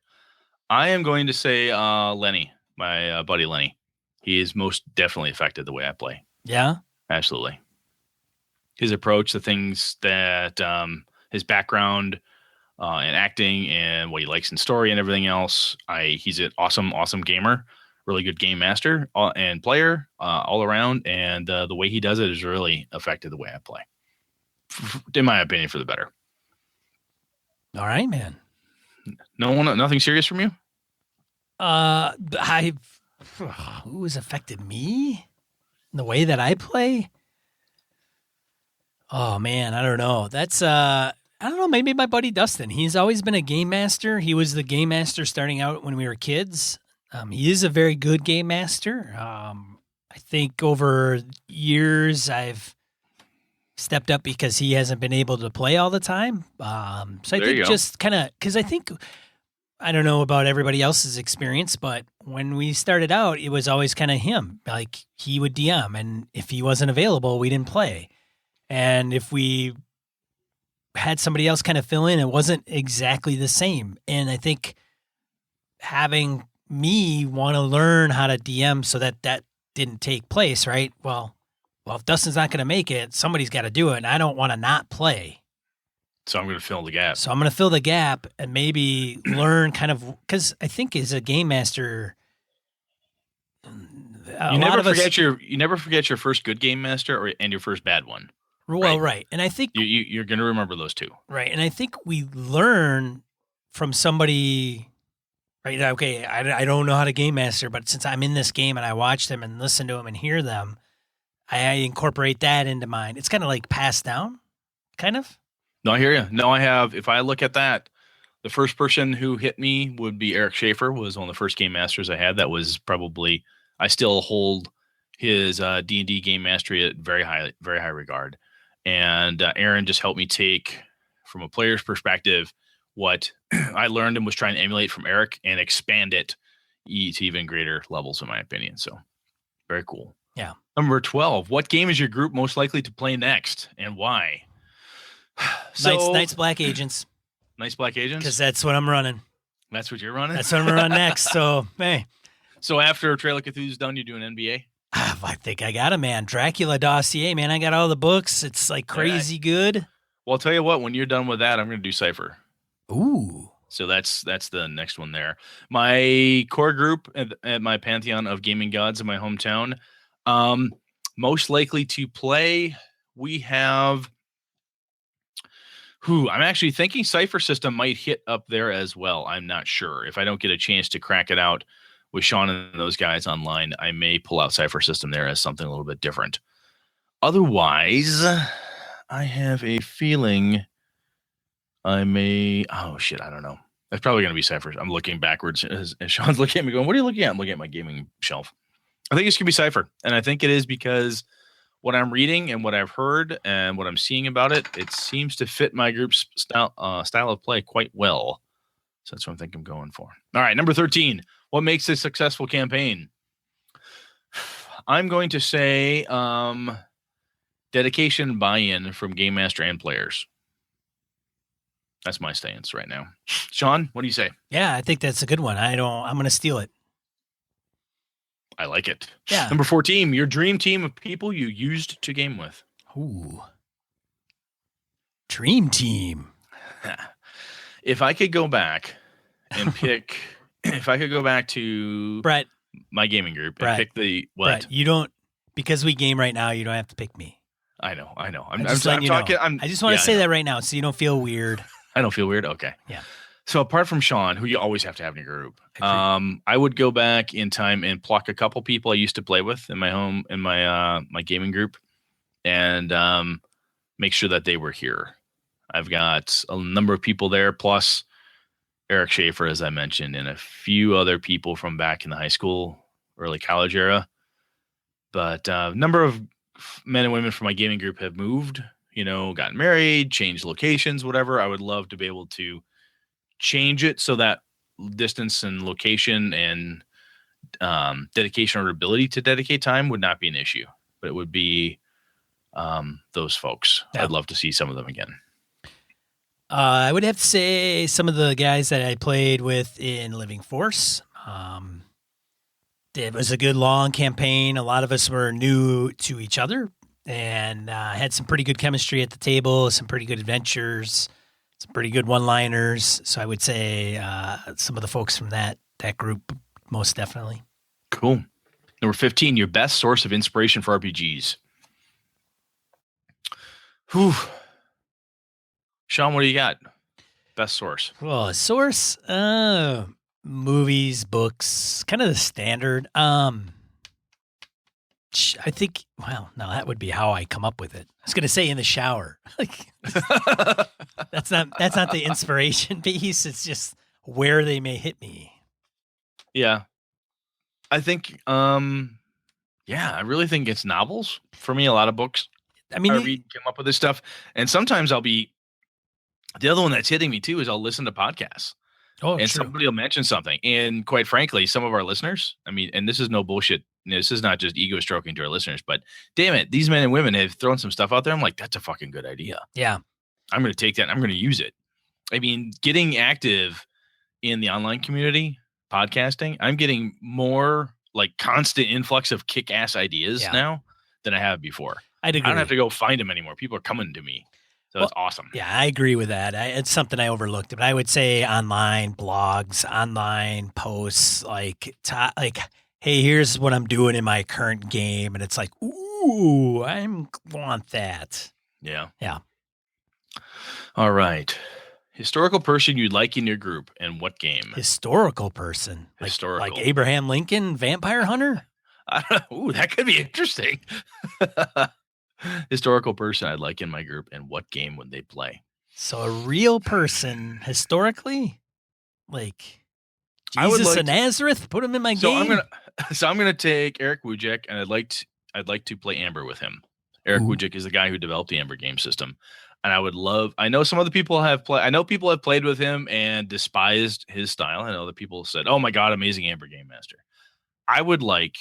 I am going to say Lenny, my buddy Lenny. He is most definitely affected the way I play. Yeah? Absolutely. His approach, the things that his background, and acting and what he likes in story and everything else. He's an awesome gamer, really good game master and player all around. And the way he does it has really affected the way I play, in my opinion, for the better. All right, man. Nothing serious from you? Who has affected me in the way that I play? Oh man, I don't know. That's I don't know, maybe my buddy Dustin. He's always been a game master. He was the game master starting out when we were kids. He is a very good game master. I think over years I've stepped up because he hasn't been able to play all the time. So I think just kind of, because I think, I don't know about everybody else's experience, but when we started out, it was always kind of him. Like he would DM, and if he wasn't available, we didn't play. And if we had somebody else kind of fill in, it wasn't exactly the same. And I think having me want to learn how to DM so that didn't take place, right? Well, if Dustin's not going to make it, somebody's got to do it, and I don't want to not play. So I'm going to fill the gap. So I'm going to fill the gap and maybe learn kind of, because I think as a game master, you never forget your first good game master and your first bad one. Well, right. And I think you're going to remember those two. Right. And I think we learn from somebody, right? Okay, I don't know how to game master, but since I'm in this game and I watch them and listen to them and hear them, I incorporate that into mine. It's kind of like passed down, kind of. No, I hear you. No, I have. If I look at that, the first person who hit me would be Eric Schaefer, was one of the first game masters I had. That was probably, I still hold his D&D game mastery at very high regard. And Aaron just helped me take, from a player's perspective, what I learned and was trying to emulate from Eric and expand it to even greater levels, in my opinion. So very cool. Yeah. Number 12, what game is your group most likely to play next and why? Knights Black Agents. Knights Black Agents? Because that's what I'm running. That's what you're running? That's what I'm going to run next. So, hey. So after Trail of Cthulhu's done, you're doing NBA? I think I got it, man. Dracula Dossier, man. I got all the books. It's like crazy good. Well, I'll tell you what, when you're done with that, I'm going to do Cypher. Ooh. So that's the next one there. My core group at my pantheon of gaming gods in my hometown, most likely to play, we have... I'm actually thinking Cypher System might hit up there as well. I'm not sure. If I don't get a chance to crack it out with Sean and those guys online, I may pull out Cypher System there as something a little bit different. Otherwise, I have a feeling I may... Oh, shit, I don't know. That's probably going to be Cypher. I'm looking backwards as Sean's looking at me going, what are you looking at? I'm looking at my gaming shelf. I think it's going to be Cypher. And I think it is because what I'm reading and what I've heard and what I'm seeing about it, it seems to fit my group's style of play quite well. So that's what I think I'm going for. All right, number 13. What makes a successful campaign? I'm going to say dedication, buy-in from game master and players. That's my stance right now. Sean, what do you say? Yeah, I think that's a good one. I'm going to steal it. I like it. Yeah. Number 14, your dream team of people you used to game with. Ooh. Dream team. If I could go back and pick, if I could go back to Brett, my gaming group Brett, and pick the what? Brett, you don't, because we game right now, you don't have to pick me. I know. I'm just talking. I just want to say that right now so you don't feel weird. I don't feel weird. Okay. Yeah. So apart from Sean, who you always have to have in your group, I would go back in time and pluck a couple people I used to play with in my home, in my my gaming group, and make sure that they were here. I've got a number of people there, plus Eric Schaefer, as I mentioned, and a few other people from back in the high school, early college era. But a number of men and women from my gaming group have moved, gotten married, changed locations, whatever. I would love to be able to change it so that distance and location and dedication or ability to dedicate time would not be an issue, but it would be those folks. Yeah. I'd love to see some of them again. I would have to say some of the guys that I played with in Living Force. It was a good long campaign. A lot of us were new to each other and had some pretty good chemistry at the table, some pretty good adventures. some pretty good one-liners. So I would say some of the folks from that group, most definitely. Cool. Number 15, your best source of inspiration for RPGs. Whew. Sean, what do you got? Best source. Well, source, movies, books, kind of the standard. I think, well, no, that would be how I come up with it. I was going to say in the shower. Like, that's not the inspiration piece. It's just where they may hit me. Yeah. I think, I really think it's novels. For me, a lot of books I mean, I read come up with this stuff. And sometimes the other one that's hitting me too is I'll listen to podcasts. Oh, and true. somebody will mention something. And quite frankly, some of our listeners, I mean, and this is no bullshit. This is not just ego stroking to our listeners, but damn it, these men and women have thrown some stuff out there. I'm like, that's a fucking good idea. Yeah. I'm going to take that and I'm going to use it. I mean, getting active in the online community, podcasting, I'm getting more like constant influx of kick-ass ideas now than I have before. I'd agree. I don't have to go find them anymore. People are coming to me. So it's awesome. Yeah, I agree with that. It's something I overlooked, but I would say online blogs, online posts, like, hey, here's what I'm doing in my current game. And it's like, ooh, I want that. Yeah. Yeah. All right. Historical person you'd like in your group and what game? Historical person. Historical. Like Abraham Lincoln, Vampire Hunter? Ooh, that could be interesting. Historical person I'd like in my group and what game would they play? So a real person historically? Like I would Jesus like of Nazareth? Put him in my game? I'm gonna take Eric Wujek and I'd like to play Amber with him. Eric Wujek is the guy who developed the Amber game system. And I know some other people I know people have played with him and despised his style. I know other people said, oh my God, amazing Amber game master. I would like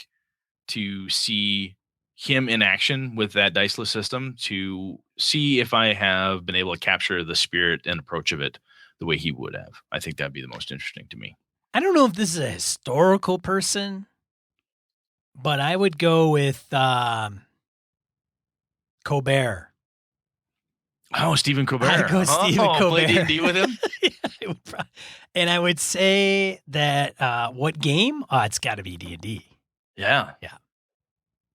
to see him in action with that diceless system to see if I have been able to capture the spirit and approach of it the way he would have. I think that'd be the most interesting to me. I don't know if this is a historical person, but I would go with Colbert. Oh, Stephen Colbert. I'd go Stephen Colbert. Play D&D with him? And I would say that what game? Oh, it's got to be D&D. Yeah. Yeah.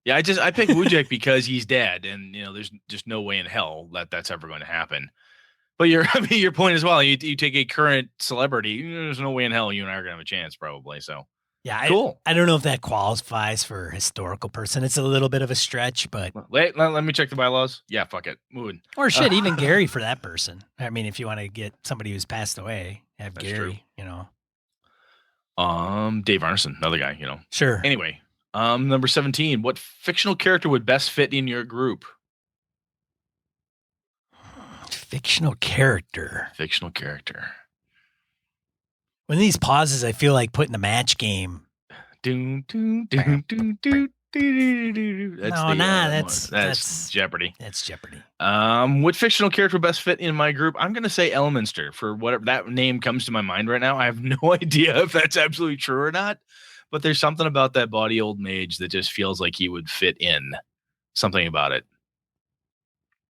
Yeah, I picked Wujek because he's dead, and there's just no way in hell that's ever going to happen. But your point as well. You take a current celebrity, there's no way in hell you and I are gonna have a chance, probably. So yeah, cool. I don't know if that qualifies for historical person. It's a little bit of a stretch, but let me check the bylaws. Yeah, fuck it, moving. Or shit, even Gary for that person. I mean, if you want to get somebody who's passed away, have That's Gary. true. Dave Arneson, another guy. Sure. Anyway. Number 17, what fictional character would best fit in your group? Fictional character. When these pauses, I feel like putting the match game. That's Jeopardy. That's Jeopardy. What fictional character would best fit in my group? I'm going to say Elminster for whatever that name comes to my mind right now. I have no idea if that's absolutely true or not. But there's something about that body old mage that just feels like he would fit in. Something about it.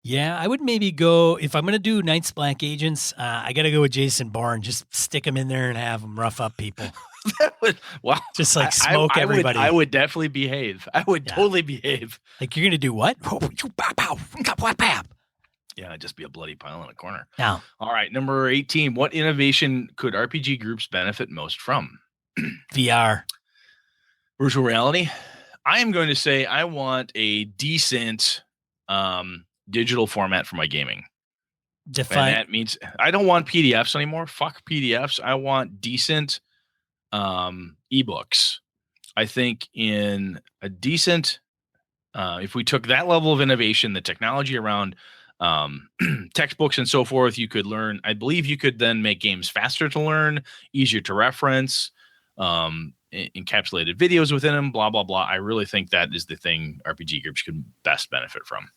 Yeah, I would maybe go, if I'm going to do Knights Black Agents, I got to go with Jason Bourne. Just stick him in there and have him rough up people. Just like smoke everybody. I would definitely behave. I would totally behave. Like, you're going to do what? Yeah, just be a bloody pile in a corner. Yeah. All right, number 18. What innovation could RPG groups benefit most from? VR. Virtual reality. I am going to say I want a decent digital format for my gaming. Define. And that means I don't want PDFs anymore. Fuck PDFs. I want decent ebooks. I think in a decent, if we took that level of innovation, the technology around textbooks and so forth, you could learn. I believe you could then make games faster to learn, easier to reference. Encapsulated videos within them, blah, blah, blah. I really think that is the thing RPG groups could best benefit from.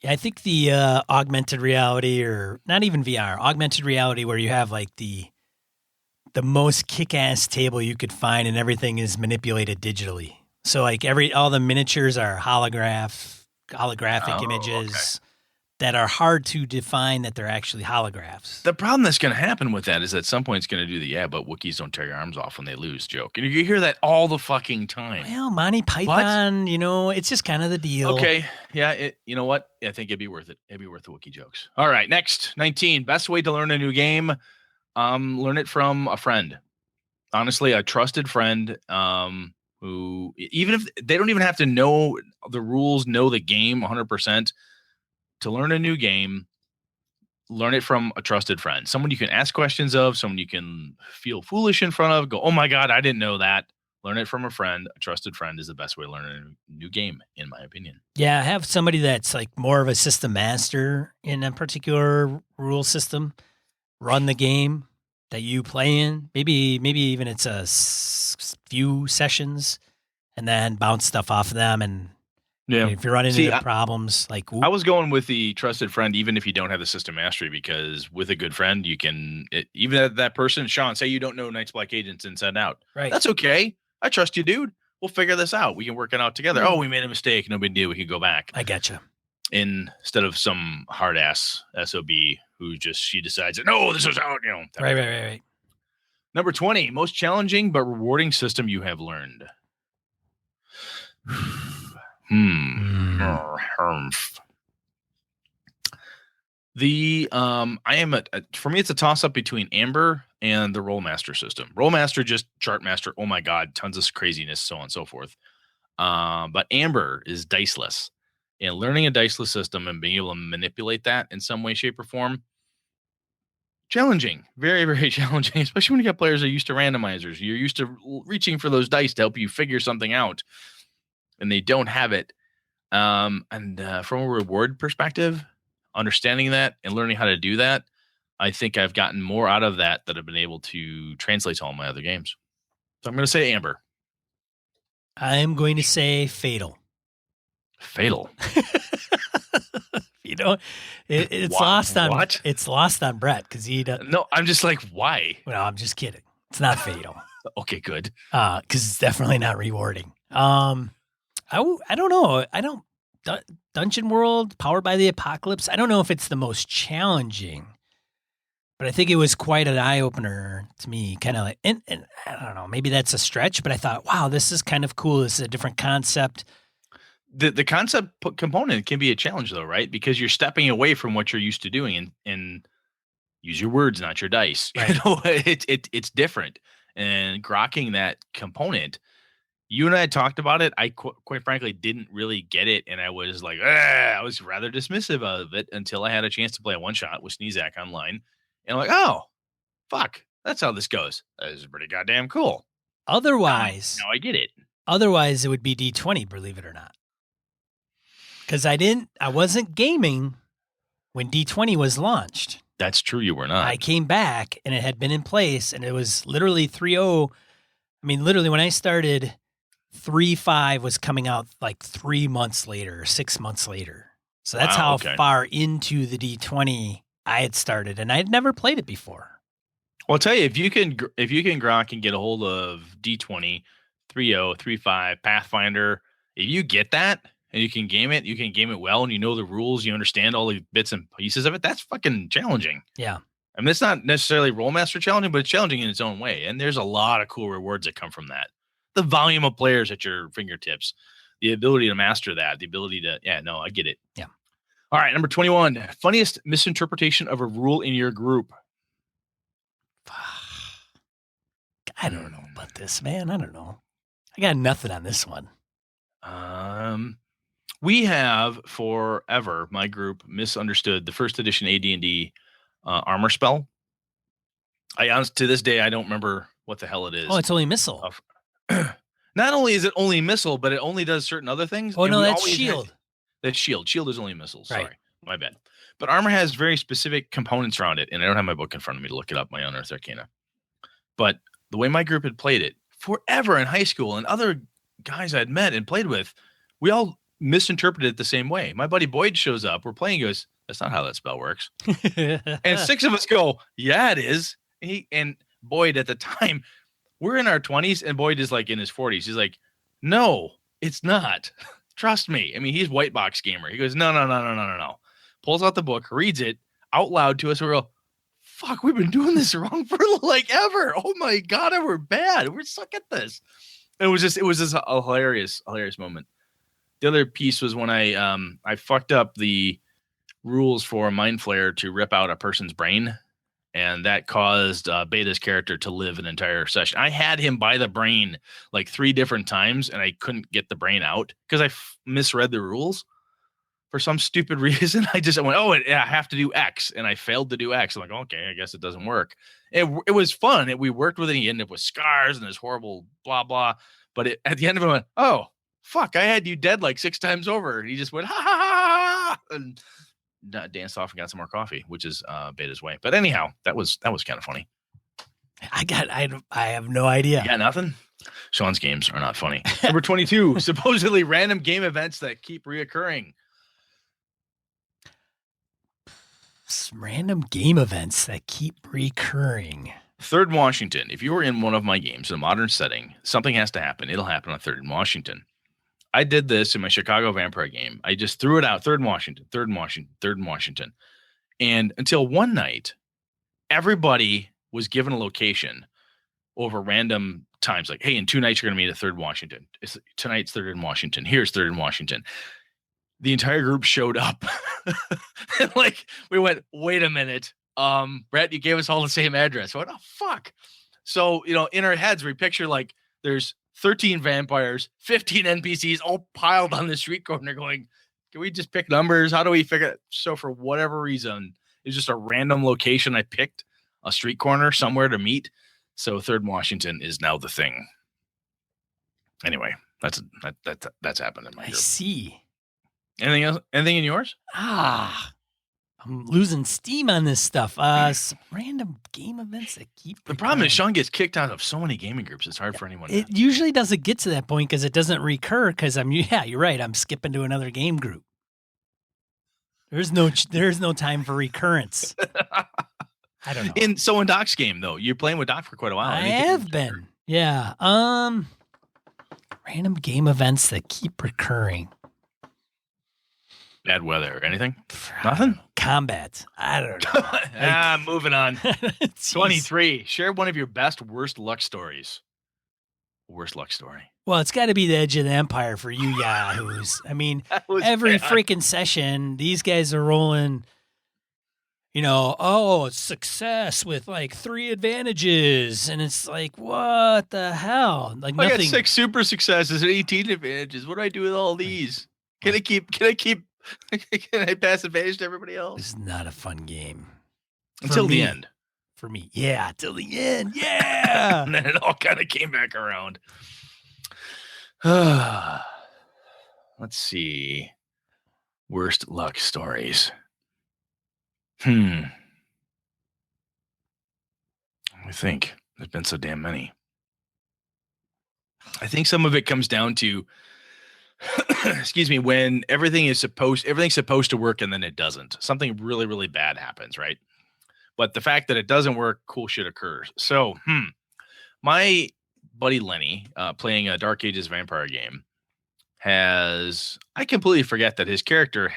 Yeah, I think the augmented reality, or not even VR, augmented reality, where you have like the most kick-ass table you could find and everything is manipulated digitally. So like all the miniatures are holographic images. that are hard to define that they're actually holographs. The problem that's going to happen with that is at some point it's going to do the but Wookiees don't tear your arms off when they lose joke. And you hear that all the fucking time. Well, Monty Python, it's just kind of the deal. Okay. Yeah. You know what? I think it'd be worth it. It'd be worth the Wookiee jokes. All right. Next, 19. Best way to learn a new game. Learn it from a friend. Honestly, a trusted friend who, even if they don't even have to know the rules, know the game 100%, to learn a new game, learn it from a trusted friend. Someone you can ask questions of, someone you can feel foolish in front of, go, oh my God, I didn't know that. Learn it from a friend. A trusted friend is the best way to learn a new game, in my opinion. Yeah, have somebody that's like more of a system master in a particular rule system. Run the game that you play in. Maybe even it's a few sessions, and then bounce stuff off of them. And if you're running into problems, like I was going with the trusted friend, even if you don't have the system mastery, because with a good friend, you can even that person, Sean, say you don't know Knights Black Agents inside and out. Right. That's okay. I trust you, dude. We'll figure this out. We can work it out together. Oh, we made a mistake. No big deal. We can go back. I gotcha. Instead of some hard ass SOB who she decides that no, this is out. Right. Number 20, most challenging but rewarding system you have learned. For me, it's a toss up between Amber and the Rollmaster system. Rollmaster, just chart master. Oh my God, tons of craziness, so on and so forth. But Amber is diceless, and learning a diceless system and being able to manipulate that in some way, shape, or form, challenging, very, very challenging, especially when you got players that are used to randomizers. You're used to reaching for those dice to help you figure something out, and they don't have it. From a reward perspective, understanding that and learning how to do that, I think I've gotten more out of that I've been able to translate to all my other games. So I'm going to say Amber. I'm going to say Fatal. Fatal. It's lost on what? It's lost on Brett because he doesn't. No, I'm just like, why? Well, I'm just kidding. It's not Fatal. Okay, good. Because it's definitely not rewarding. I don't know. Dungeon World, Powered by the Apocalypse. I don't know if it's the most challenging, but I think it was quite an eye opener to me. Kind of like, and I don't know, maybe that's a stretch, but I thought, wow, this is kind of cool. This is a different concept. The concept component can be a challenge though, right? Because you're stepping away from what you're used to doing and use your words, not your dice. Right. It's different, and grokking that component. You and I had talked about it. I quite frankly didn't really get it, and I was like, I was rather dismissive of it until I had a chance to play a one shot with Sneezak online, and I'm like, oh, fuck, that's how this goes. That is pretty goddamn cool. Otherwise, now I get it. Otherwise, it would be D20, believe it or not, because I wasn't gaming when D20 was launched. That's true. You were not. I came back, and it had been in place, and it was literally 3.0. I mean, literally, when I started, 3.5 was coming out like 3 months later, 6 months later. So that's how far into the D20 I had started, and I had never played it before. Well, I'll tell you, if you can grok and get a hold of D20, 3.0, 3.5, Pathfinder, if you get that and you can game it well, and you know the rules, you understand all the bits and pieces of it, that's fucking challenging. Yeah. I mean, it's not necessarily Rollmaster challenging, but it's challenging in its own way. And there's a lot of cool rewards that come from that. The volume of players at your fingertips, the ability to master that, the ability to, I get it. Yeah. All right. Number 21, funniest misinterpretation of a rule in your group. I don't know about this, man. I don't know. I got nothing on this one. We have forever, my group misunderstood the first edition AD&D armor spell. To this day, I don't remember what the hell it is. Oh, it's only missile. Not only is it only missile, but it only does certain other things. Oh, no, that's shield. That's shield. Shield is only missiles. Right. Sorry, my bad. But armor has very specific components around it, and I don't have my book in front of me to look it up, my Unearthed Arcana. But the way my group had played it forever in high school, and other guys I'd met and played with, we all misinterpreted it the same way. My buddy Boyd shows up. We're playing. He goes, that's not how that spell works. And 6 of us go, yeah, it is. And Boyd at the time, we're in our 20s, and Boyd is like in his 40s. He's like, no, it's not. Trust me. I mean, he's white box gamer. He goes, no. pulls out the book, reads it out loud to us. We go, fuck, we've been doing this wrong for like ever. Oh my God, we're bad. We're suck at this. And it was just a hilarious moment. The other piece was when I fucked up the rules for Mind Flayer to rip out a person's brain. And that caused Beta's character to live an entire session. I had him by the brain like 3 different times, and I couldn't get the brain out because I misread the rules for some stupid reason. I just went, I have to do X, and I failed to do X. I'm like, okay, I guess it doesn't work. It was fun. We worked with it. He ended up with scars and this horrible blah, blah. But at the end of it, I went, oh, fuck, I had you dead like 6 times over. And he just went, ha, ha, ha, ha, and danced off and got some more coffee, which is Beta's way. But anyhow, that was kind of funny. I have no idea. Yeah, nothing. Sean's games are not funny. Number 22, supposedly random game events that keep reoccurring. Some random game events that keep recurring. 3rd Washington. If you were in one of my games in a modern setting, something has to happen. It'll happen on 3rd and Washington. I did this in my Chicago Vampire game. I just threw it out. 3rd and Washington, 3rd and Washington, 3rd and Washington. And until one night, everybody was given a location over random times. Like, hey, in 2 nights, you're going to meet at 3rd Washington. Tonight's 3rd and Washington. Here's 3rd and Washington. The entire group showed up. And like, we went, wait a minute. Brett, you gave us all the same address. What? Oh, fuck. So, in our heads, we picture like there's 13 vampires, 15 NPCs all piled on the street corner going, can we just pick numbers? How do we figure it? So for whatever reason, it's just a random location. I picked a street corner somewhere to meet. So 3rd Washington is now the thing. Anyway, that's happened in my group. I see. Anything else? Anything in yours? I'm losing steam on this stuff. Some random game events that keep. The problem is Sean gets kicked out of so many gaming groups. It's hard for anyone. It usually doesn't get to that point because it doesn't recur. Because you're right. I'm skipping to another game group. There's no time for recurrence. I don't know. In Doc's game though, you're playing with Doc for quite a while. I have been. Yeah. Random game events that keep recurring. Bad weather or anything? Nothing? Combat. I don't know. Moving on. 23. Share one of your best worst luck stories. Worst luck story. Well, it's got to be the Edge of the Empire for you yahoos. I mean, every freaking session, these guys are rolling, success with like 3 advantages. And it's like, what the hell? Like I nothing. got 6 super successes and 18 advantages. What do I do with all these? Can I pass advantage to everybody else? This is not a fun game. Until the end. For me. Yeah, till the end. Yeah. And then it all kind of came back around. Let's see. Worst luck stories. I think there's been so damn many. I think some of it comes down to excuse me, when everything's supposed to work and then it doesn't. Something really, really bad happens, right? But the fact that it doesn't work, cool shit occurs. So, my buddy Lenny, playing a Dark Ages vampire game, I completely forget that his character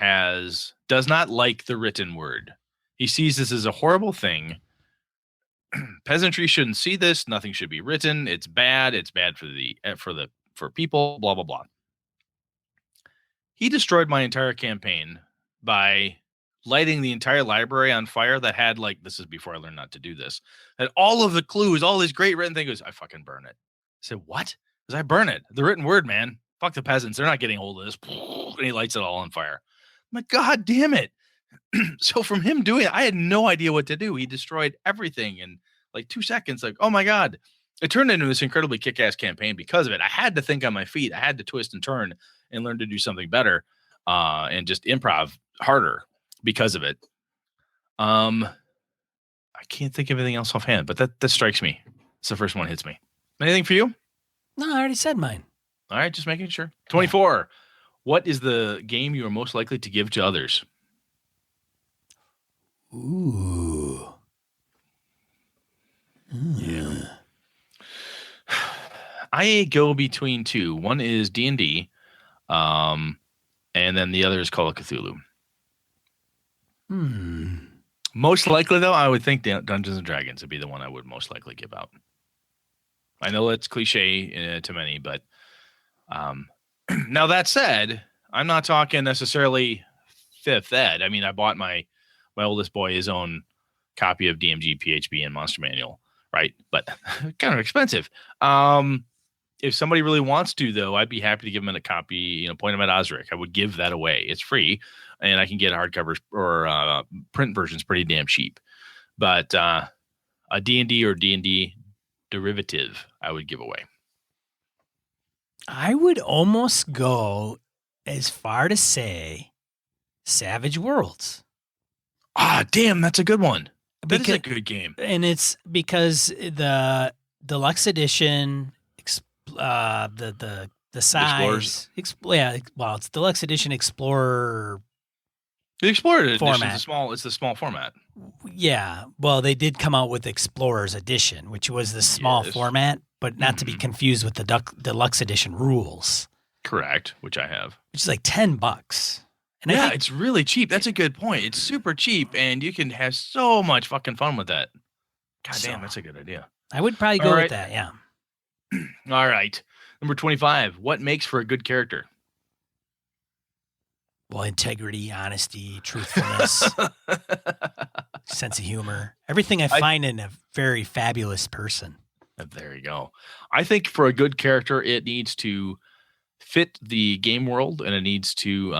does not like the written word. He sees this as a horrible thing. Peasantry shouldn't see this. Nothing should be written. It's bad. It's bad for people, blah, blah, blah. He destroyed my entire campaign by lighting the entire library on fire that had this is before I learned not to do this, that all of the clues, all these great written things, I fucking burn it. I said, what? Because I burn it. The written word, man. Fuck the peasants. They're not getting hold of this. And he lights it all on fire. I'm like, God damn it. So from him doing it, I had no idea what to do. He destroyed everything in 2 seconds. Like, oh my God. It turned into this incredibly kick-ass campaign because of it. I had to think on my feet. I had to twist and turn and learn to do something better and just improv harder because of it. I can't think of anything else offhand, but that strikes me. It's the first one hits me. Anything for you? No, I already said mine. All right, just making sure. 24. Yeah. What is the game you are most likely to give to others? Ooh. Yeah. I go between 2. One is D&D, and then the other is Call of Cthulhu. Most likely, though, I would think Dungeons and Dragons would be the one I would most likely give out. I know it's cliche to many, but now that said, I'm not talking necessarily 5th ed. I mean, I bought my oldest boy his own copy of DMG, PHB, and Monster Manual, right? But kind of expensive. If somebody really wants to, though, I'd be happy to give them a copy, point them at Osric. I would give that away. It's free, and I can get hardcovers or print versions pretty damn cheap. But a D&D or D&D derivative, I would give away. I would almost go as far to say Savage Worlds. Ah, damn, that's a good one. That is a good game. And it's because the deluxe edition, the size, it's deluxe edition Explorer. The Explorer edition format. It's the small format. Yeah, well, they did come out with Explorer's edition, which was the small format, but not to be confused with the deluxe edition rules. Correct, which I have. Which is like $10. And yeah, it's really cheap. That's a good point. It's super cheap, and you can have so much fucking fun with that. God damn, that's a good idea. I would probably go with that, yeah. All right. Number 25. What makes for a good character? Well, integrity, honesty, truthfulness, sense of humor. Everything I find in a very fabulous person. There you go. I think for a good character, it needs to fit the game world, and it needs to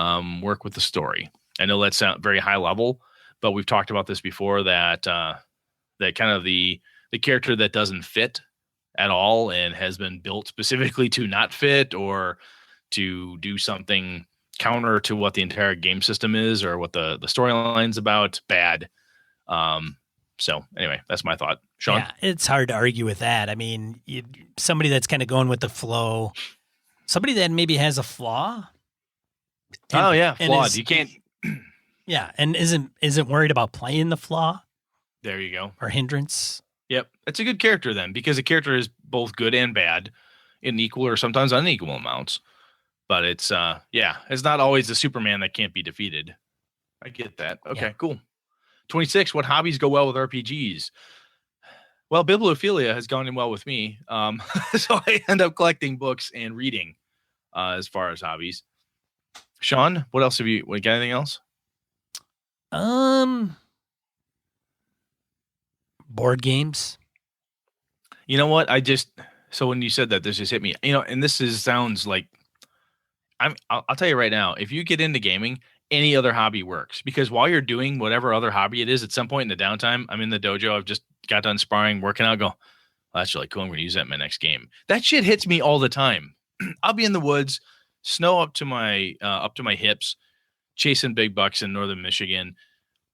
work with the story. I know that's very high level, but we've talked about this before, that that kind of the character that doesn't fit at all and has been built specifically to not fit or to do something counter to what the entire game system is or what the storyline's about, bad. So anyway, that's my thought. Sean? Yeah, it's hard to argue with that. I mean, somebody that's kind of going with the flow, somebody that maybe has a flaw. Flawed. You can't. Yeah, and isn't worried about playing the flaw. There you go. Or hindrance. Yep, it's a good character then, because a character is both good and bad in equal or sometimes unequal amounts. But it's it's not always the Superman that can't be defeated. I get that. Okay, cool. 26. What hobbies go well with RPGs? Well, bibliophilia has gone in well with me. So I end up collecting books and reading as far as hobbies. Sean, what else have you got? Anything else? Board games. You know what? So when you said that, this just hit me. And this sounds like I'll tell you right now, if you get into gaming, any other hobby works, because while you're doing whatever other hobby it is, at some point in the downtime, I'm in the dojo. I've just got done sparring, working out. Go, well, that's really cool. I'm going to use that in my next game. That shit hits me all the time. I'll be in the woods, snow up to my hips, chasing big bucks in northern Michigan,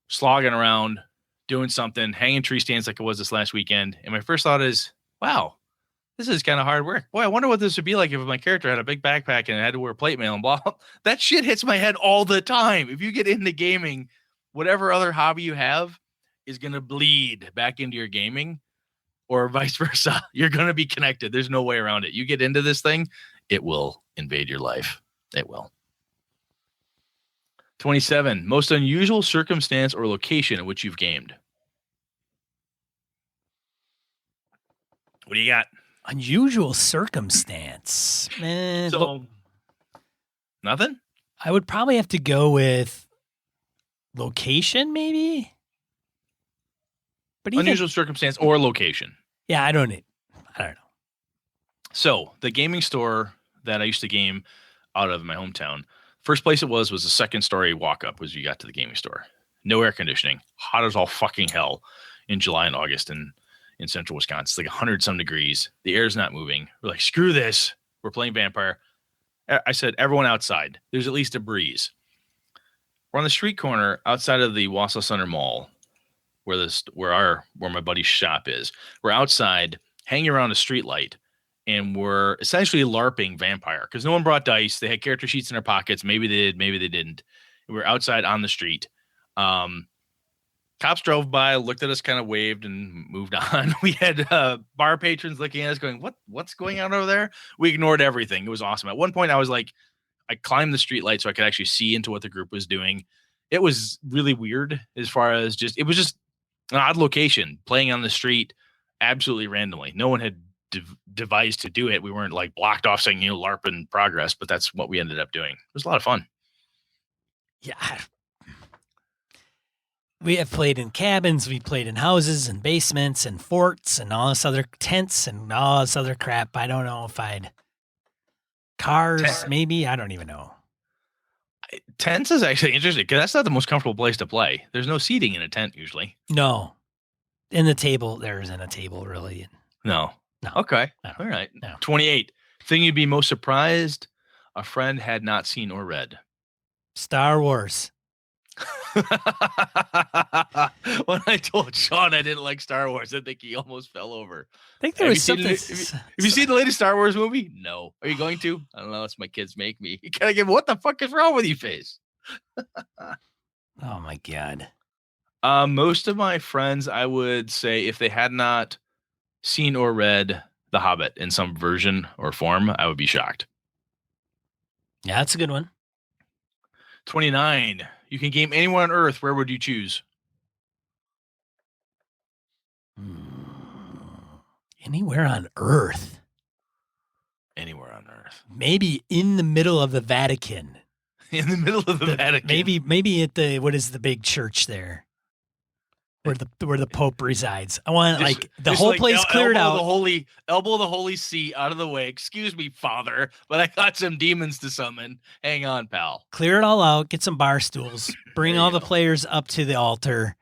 slogging around, doing something, hanging tree stands like it was this last weekend. And my first thought is, wow, this is kind of hard work. Boy, I wonder what this would be like if my character had a big backpack and had to wear plate mail and blah. That shit hits my head all the time. If you get into gaming, whatever other hobby you have is going to bleed back into your gaming, or vice versa. You're going to be connected. There's no way around it. You get into this thing, it will invade your life. It will. 27. Most unusual circumstance or location in which you've gamed. What do you got? Unusual circumstance. Man, nothing? I would probably have to go with location, maybe. But unusual circumstance or location. Yeah, I don't know. So the gaming store that I used to game out of my hometown, first place it was a second story walk up as you got to the gaming store. No air conditioning, hot as all fucking hell in July and August in central Wisconsin. It's like 100-some degrees. The air's not moving. We're like, screw this. We're playing Vampire. I said, everyone outside. There's at least a breeze. We're on the street corner outside of the Wausau Center Mall, where my buddy's shop is. We're outside, hanging around a street light, and we're essentially LARPing Vampire because no one brought dice. They had character sheets in their pockets. Maybe they did, maybe they didn't. We were outside on the street. Cops drove by, looked at us, kind of waved, and moved on. We had bar patrons looking at us going, what's going on over there? We ignored everything. It was awesome. At one point, I climbed the street light so I could actually see into what the group was doing. it was really weird as far as it was just an odd location, playing on the street absolutely randomly. No one had devised to do it. We weren't like blocked off saying, LARP in progress, but that's what we ended up doing. It was a lot of fun. Yeah. We have played in cabins, we played in houses and basements and forts and all this other tents and all this other crap. I don't know if cars, maybe. I don't even know. Tents is actually interesting because that's not the most comfortable place to play. There's no seating in a tent usually. No. In the table, there isn't a table really. No. No. Okay. No. All right. No. 28. Thing you'd be most surprised a friend had not seen or read. Star Wars. When I told Sean I didn't like Star Wars, I think he almost fell over. I think there was something. Have you seen the latest Star Wars movie? No. Are you going to? I don't know. That's my kids make me. You gotta give. What the fuck is wrong with you, face? Oh my God. Most of my friends, I would say, if they had not seen or read The Hobbit in some version or form, I would be shocked. Yeah, that's a good one. 29. You can game anywhere on Earth. Where would you choose? Anywhere on Earth. Anywhere on Earth. Maybe in the middle of the Vatican. In the middle of the Vatican. Maybe at what is the big church there? Where the Pope resides. I want the whole place cleared out. Elbow the holy see out of the way. Excuse me, Father, but I got some demons to summon. Hang on, pal. Clear it all out. Get some bar stools. Bring all the players up to the altar.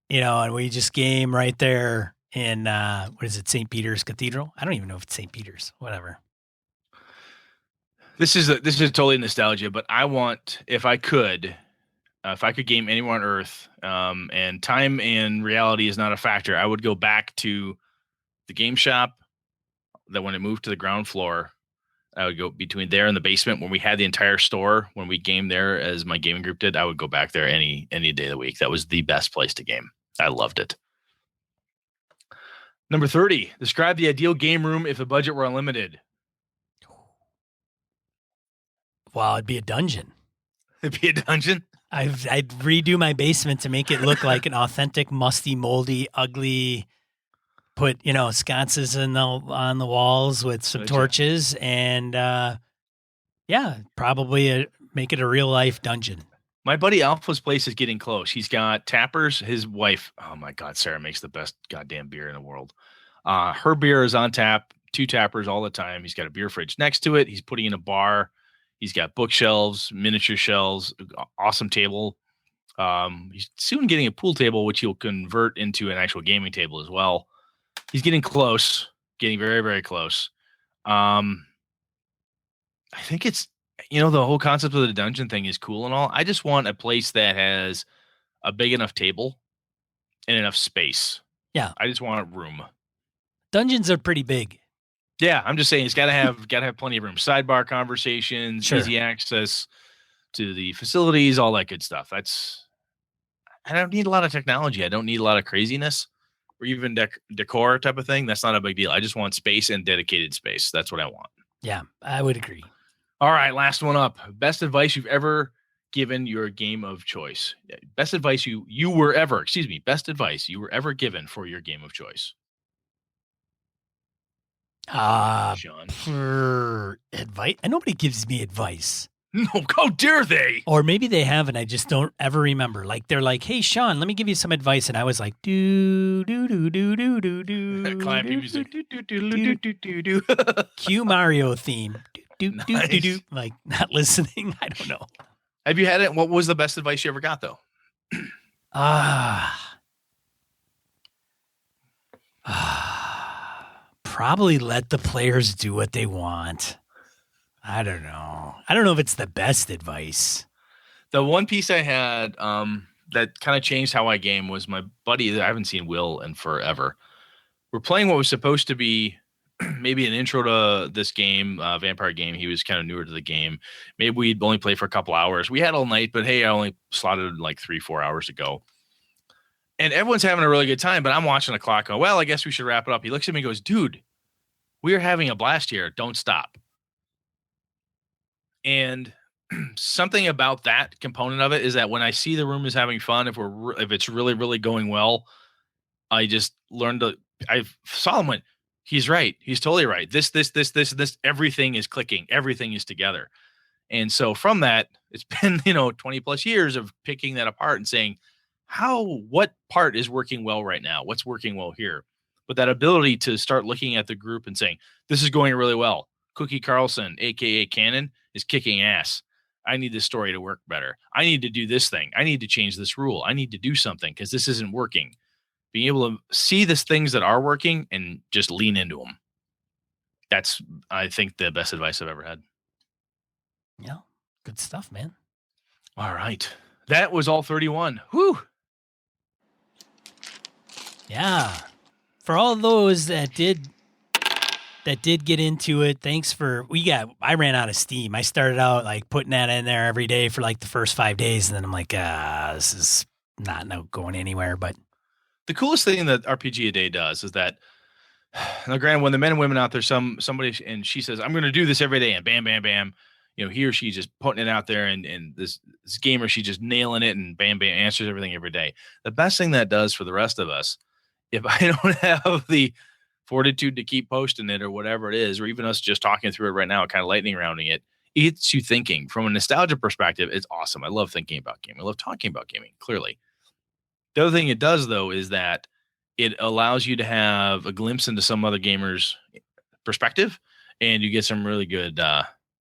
And we just game right there in what is it, St. Peter's Cathedral? I don't even know if it's St. Peter's. Whatever. This is totally nostalgia, but I want, if I could game anywhere on Earth, and time and reality is not a factor, I would go back to the game shop that when it moved to the ground floor, I would go between there and the basement when we had the entire store, when we gamed there as my gaming group did. I would go back there any day of the week. That was the best place to game. I loved it. Number 30, describe the ideal game room if the budget were unlimited. Well, it'd be a dungeon. It'd be a dungeon? I'd redo my basement to make it look like an authentic, musty, moldy, ugly. Put sconces on the walls with some torches, and probably make it a real life dungeon. My buddy Alpha's place is getting close. He's got tappers. His wife, oh my God, Sarah makes the best goddamn beer in the world. Her beer is on tap, 2 tappers all the time. He's got a beer fridge next to it. He's putting in a bar. He's got bookshelves, miniature shelves, awesome table. He's soon getting a pool table, which he'll convert into an actual gaming table as well. He's getting close, getting very, very close. I think it's, the whole concept of the dungeon thing is cool and all. I just want a place that has a big enough table and enough space. Yeah. I just want a room. Dungeons are pretty big. Yeah, I'm just saying it's gotta have plenty of room. Sidebar conversations, sure. Easy access to the facilities, all that good stuff. I don't need a lot of technology. I don't need a lot of craziness or even decor type of thing. That's not a big deal. I just want space and dedicated space. That's what I want. Yeah, I would agree. All right, last one up. Best advice you've ever given your game of choice. Best advice best advice you were ever given for your game of choice. Sean. Advice? Nobody gives me advice. No, how dare they? Or maybe they have, and I just don't ever remember. Like they're like, "Hey, Sean, let me give you some advice," and I was like, "Do do do do do do do." Clampy music. Cue Mario theme. Do do do do. Like not listening. I don't know. Have you had it? What was the best advice you ever got, though? Probably let the players do what they want. I don't know. I don't know if it's the best advice. The one piece I had that kind of changed how I game was my buddy that I haven't seen Will in forever. We're playing what was supposed to be maybe an intro to this game, vampire game. He was kind of newer to the game. Maybe we'd only play for a couple hours. We had all night, but hey, I only slotted like 3-4 hours to go. And everyone's having a really good time, but I'm watching the clock going, well, I guess we should wrap it up. He looks at me and goes, dude, we're having a blast here. Don't stop. And something about that component of it is that when I see the room is having fun, if it's really, really going well, I just learned I saw him went, he's right. He's totally right. This, everything is clicking. Everything is together. And so from that, it's been, 20 plus years of picking that apart and saying, what part is working well right now? What's working well here? But that ability to start looking at the group and saying, this is going really well. Cookie Carlson, AKA Cannon, is kicking ass. I need this story to work better. I need to do this thing. I need to change this rule. I need to do something because this isn't working. Being able to see the things that are working and just lean into them. That's, I think, the best advice I've ever had. Yeah. Good stuff, man. All right. That was all 31. Whew. Yeah. For all those that did get into it, thanks for I ran out of steam. I started out like putting that in there every day for like the first 5 days, and then I'm like, this is not going anywhere. But the coolest thing that RPG a Day does is that, now granted, when the men and women out there, somebody and she says, I'm going to do this every day, and bam, bam, bam, he or she just putting it out there, and this gamer, she just nailing it, and bam, bam, answers everything every day. The best thing that does for the rest of us, if I don't have the fortitude to keep posting it or whatever it is, or even us just talking through it right now, kind of lightning rounding it, it's you thinking. From a nostalgia perspective, it's awesome. I love thinking about gaming. I love talking about gaming, clearly. The other thing it does, though, is that it allows you to have a glimpse into some other gamer's perspective, and you get some really good,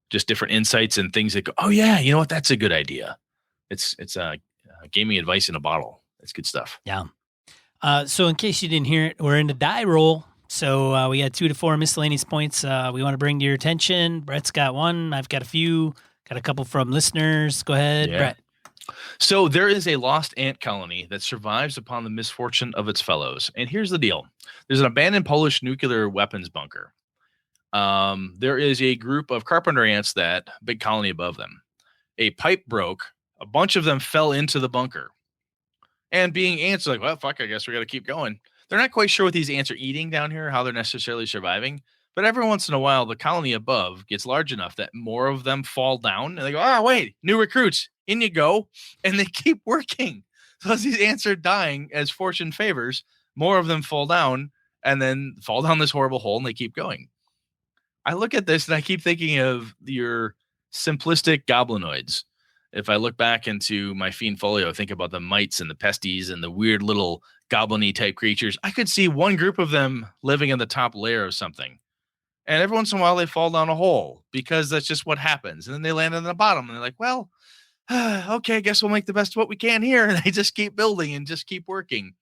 just different insights and things that go, oh, yeah, you know what? That's a good idea. It's gaming advice in a bottle. It's good stuff. Yeah. So in case you didn't hear it, we're in the die roll. So we got 2 to 4 miscellaneous points we want to bring to your attention. Brett's got one. I've got a few. Got a couple from listeners. Go ahead, yeah. Brett. So there is a lost ant colony that survives upon the misfortune of its fellows. And here's the deal. There's an abandoned Polish nuclear weapons bunker. There is a group of carpenter ants big colony above them. A pipe broke. A bunch of them fell into the bunker. And being ants, like, well, fuck, I guess we got to keep going. They're not quite sure what these ants are eating down here, how they're necessarily surviving. But every once in a while, the colony above gets large enough that more of them fall down. And they go, oh, wait, new recruits. In you go. And they keep working. So as these ants are dying, as fortune favors, more of them fall down and then fall down this horrible hole, and they keep going. I look at this and I keep thinking of your simplistic goblinoids. If I look back into my Fiend Folio, think about the mites and the pesties and the weird little goblin-y type creatures. I could see one group of them living in the top layer of something. And every once in a while, they fall down a hole because that's just what happens. And then they land on the bottom, and they're like, well, okay, I guess we'll make the best of what we can here. And they just keep building and just keep working.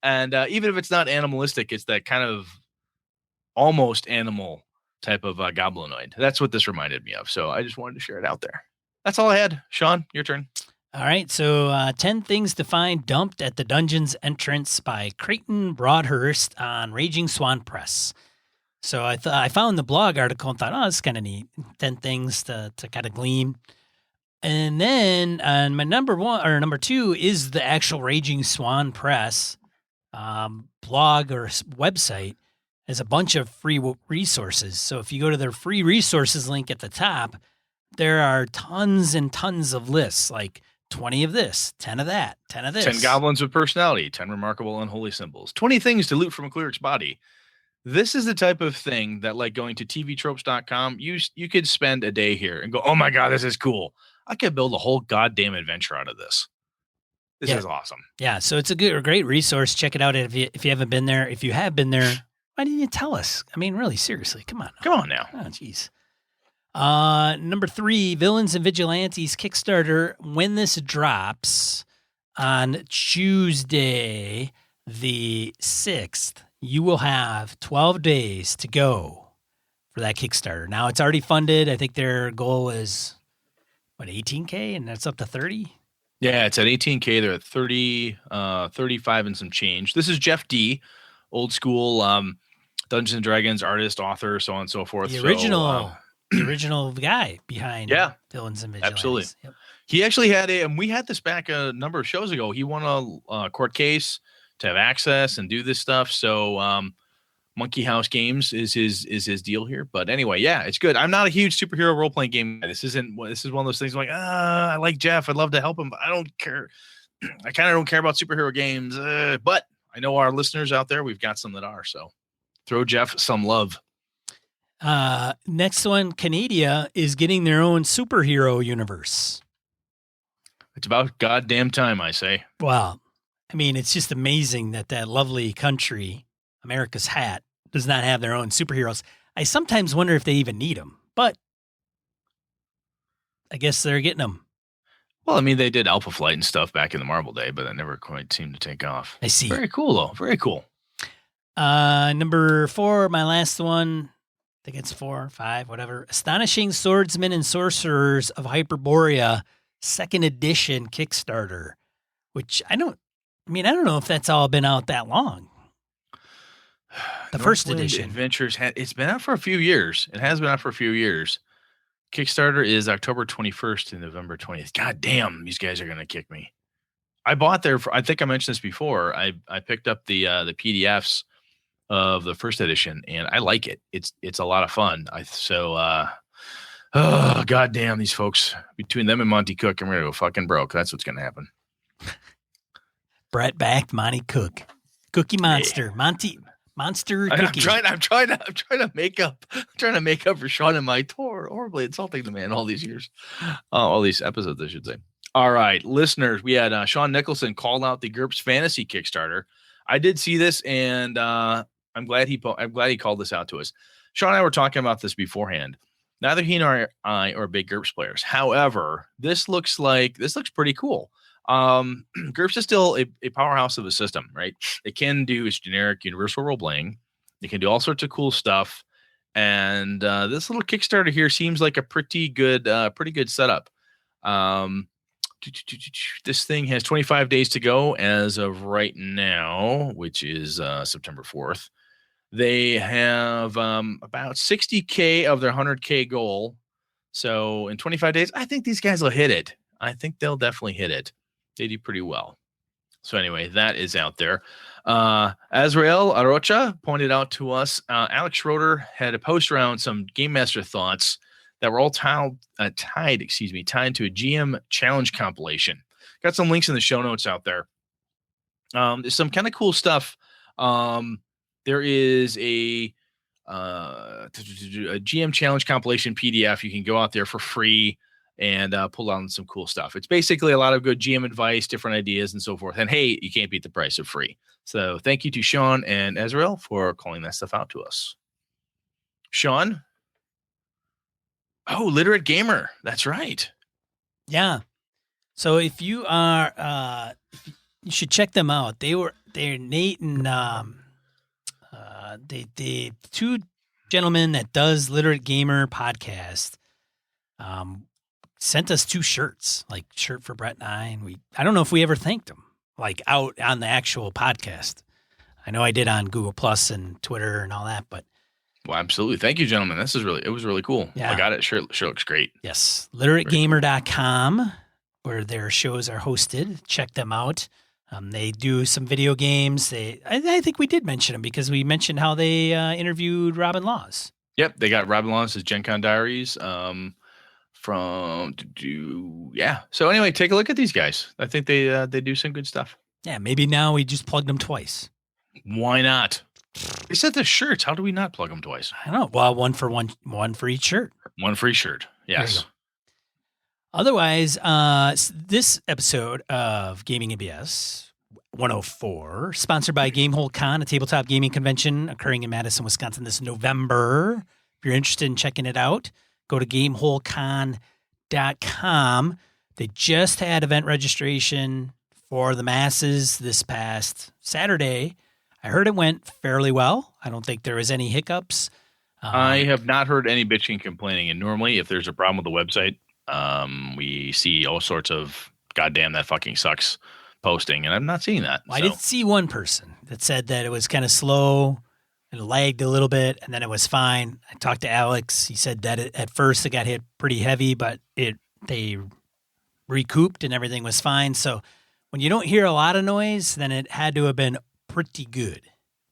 And even if it's not animalistic, it's that kind of almost animal type of goblinoid. That's what this reminded me of. So I just wanted to share it out there. That's all I had. Sean, your turn. All right. So 10 things to find dumped at the dungeon's entrance by Creighton Broadhurst on Raging Swan Press. So I found the blog article and thought, oh, this is kind of neat. 10 things to kind of glean. And then my number 2 is the actual Raging Swan Press blog or website. Has a bunch of free resources. So if you go to their free resources link at the top, there are tons and tons of lists, like 20 of this, 10 of that, 10 of this. 10 goblins with personality, 10 remarkable unholy symbols, 20 things to loot from a cleric's body. This is the type of thing that, like going to tvtropes.com, you could spend a day here and go, oh my God, this is cool. I could build a whole goddamn adventure out of this. This is awesome. Yeah, so it's a great resource. Check it out if you haven't been there. If you have been there, why didn't you tell us? I mean, really, seriously, come on. Come on now. Oh, jeez. Number 3, Villains and Vigilantes Kickstarter. When this drops on Tuesday, the 6th, you will have 12 days to go for that Kickstarter. Now, it's already funded. I think their goal is, 18K? And that's up to 30? Yeah, it's at 18K. They're at 35 and some change. This is Jeff D., old school Dungeons and Dragons artist, author, so on and so forth. The original guy behind Villains and Vigilantes. Absolutely. Yep. He actually had and we had this back a number of shows ago. He won a court case to have access and do this stuff. So Monkey House Games is his deal here. But anyway, yeah, it's good. I'm not a huge superhero role playing game guy. This is one of those things like, I like Jeff. I'd love to help him, but I don't care. I kind of don't care about superhero games. But I know our listeners out there, we've got some that are. So throw Jeff some love. Next one, Canada is getting their own superhero universe. It's about goddamn time, I say. Well, I mean, it's just amazing that lovely country, America's hat, does not have their own superheroes. I sometimes wonder if they even need them, but I guess they're getting them. Well, I mean, they did Alpha Flight and stuff back in the Marvel day, but that never quite seemed to take off. I see. Very cool, though. Very cool. Number 4, my last one. I think it's 4, 5, whatever. Astonishing Swordsmen and Sorcerers of Hyperborea, 2nd edition Kickstarter, which I don't know if that's all been out that long. The first edition. Adventures, it's been out for a few years. It has been out for a few years. Kickstarter is October 21st to November 20th. God damn, these guys are going to kick me. I bought there I think I mentioned this before. I picked up the PDFs of the first edition, and I like it. It's a lot of fun. God damn, these folks, between them and Monty Cook, I'm going to go fucking broke. That's what's going to happen. Brett backed Monty Cook. Cookie Monster. Yeah. Monster Cookie. I'm trying to make up for Sean and my horribly insulting the man all these years. All these episodes, I should say. All right, listeners, we had Sean Nicholson called out the GURPS Fantasy Kickstarter. I did see this, and I'm glad he called this out to us. Sean and I were talking about this beforehand. Neither he nor I are big GURPS players. However, this looks pretty cool. GURPS is still a powerhouse of a system, right? It can do its generic universal role playing. It can do all sorts of cool stuff. And this little Kickstarter here seems like a pretty good setup. This thing has 25 days to go as of right now, which is September 4th. They have about 60K of their 100K goal. So in 25 days, I think these guys will hit it. I think they'll definitely hit it. They do pretty well. So anyway, that is out there. Azrael Arocha pointed out to us, Alex Schroeder had a post around some Game Master thoughts that were all tied to a GM challenge compilation. Got some links in the show notes out there. There's some kind of cool stuff. There is a GM challenge compilation PDF. You can go out there for free and pull on some cool stuff. It's basically a lot of good GM advice, different ideas, and so forth. And hey, you can't beat the price of free. So thank you to Sean and Azrael for calling that stuff out to us. Sean? Oh, Literate Gamer. That's right. Yeah. So if you are, you should check them out. They're Nate and the two gentlemen that does Literate Gamer podcast. Sent us 2 shirts, like shirt for Brett and I don't know if we ever thanked them, like out on the actual podcast. I know I did on Google Plus and Twitter and all that, but. Well, absolutely. Thank you, gentlemen. It was really cool. Yeah. I got it. Sure looks great. Yes. LiterateGamer.com, where their shows are hosted. Check them out. They do some video games. I think we did mention them because we mentioned how they interviewed Robin Laws. Yep. They got Robin Laws' Gen Con Diaries. So anyway, take a look at these guys. I think they do some good stuff. Yeah, maybe now we just plugged them twice. Why not? They said the shirts. How do we not plug them twice? I don't know. Well, one for each shirt. One free shirt. Yes. Otherwise, this episode of Gaming and BS 104, sponsored by Gamehole Con, a tabletop gaming convention occurring in Madison, Wisconsin this November. If you're interested in checking it out, go to GameholeCon.com. They just had event registration for the masses this past Saturday. I heard it went fairly well. I don't think there was any hiccups. I have not heard any bitching, complaining. And normally, if there's a problem with the website, we see all sorts of "goddamn, that fucking sucks" posting, and I'm not seeing that. Well, I did see one person that said that it was kind of slow. It lagged a little bit, and then it was fine. I talked to Alex. He said that at first it got hit pretty heavy, but they recouped and everything was fine. So when you don't hear a lot of noise, then it had to have been pretty good.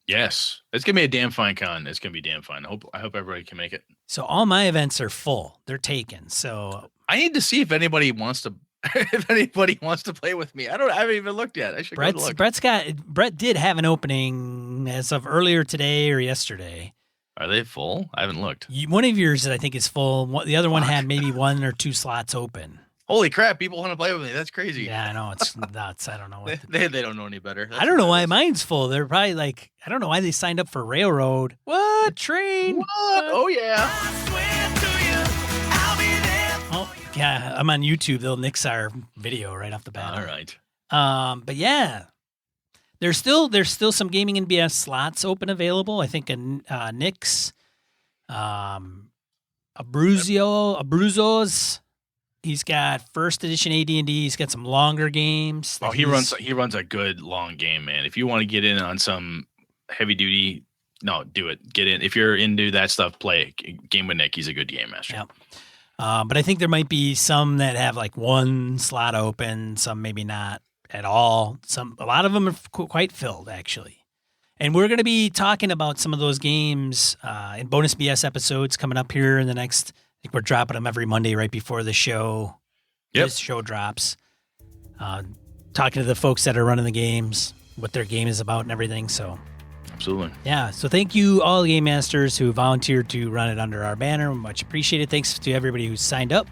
Yes, it's gonna be a damn fine con. It's gonna be damn fine. I hope everybody can make it. So all my events are full. They're taken. So I need to see if anybody wants to play with me. I haven't even looked yet. I should go look. Brett did have an opening as of earlier today or yesterday. Are they full? I haven't looked. One of yours, I think, is full. The other one had maybe 1 or 2 slots open. Holy crap! People want to play with me. That's crazy. Yeah, I know, it's nuts. I don't know what they don't know any better. I don't know why mine's full. They're probably like, I don't know why they signed up for railroad. What train? What? Oh yeah. Oh yeah, I'm on YouTube. They'll nix our video right off the bat. All right. But yeah, there's still some gaming and BS slots open available. I think Nick's, Abruzzo's. He's got first edition AD&D. He's got some longer games. Oh, he runs a good long game, man. If you want to get in on some heavy duty, no, do it. Get in. If you're into that stuff, play Game with Nick. He's a good game master. Yeah. But I think there might be some that have like 1 slot open, some maybe not at all. A lot of them are quite filled, actually. And we're going to be talking about some of those games in bonus BS episodes coming up here in the next. I think we're dropping them every Monday right before the show. Yep. This show drops. Talking to the folks that are running the games, what their game is about and everything. So, absolutely. Yeah. So thank you all the game masters who volunteered to run it under our banner. Much appreciated. Thanks to everybody who signed up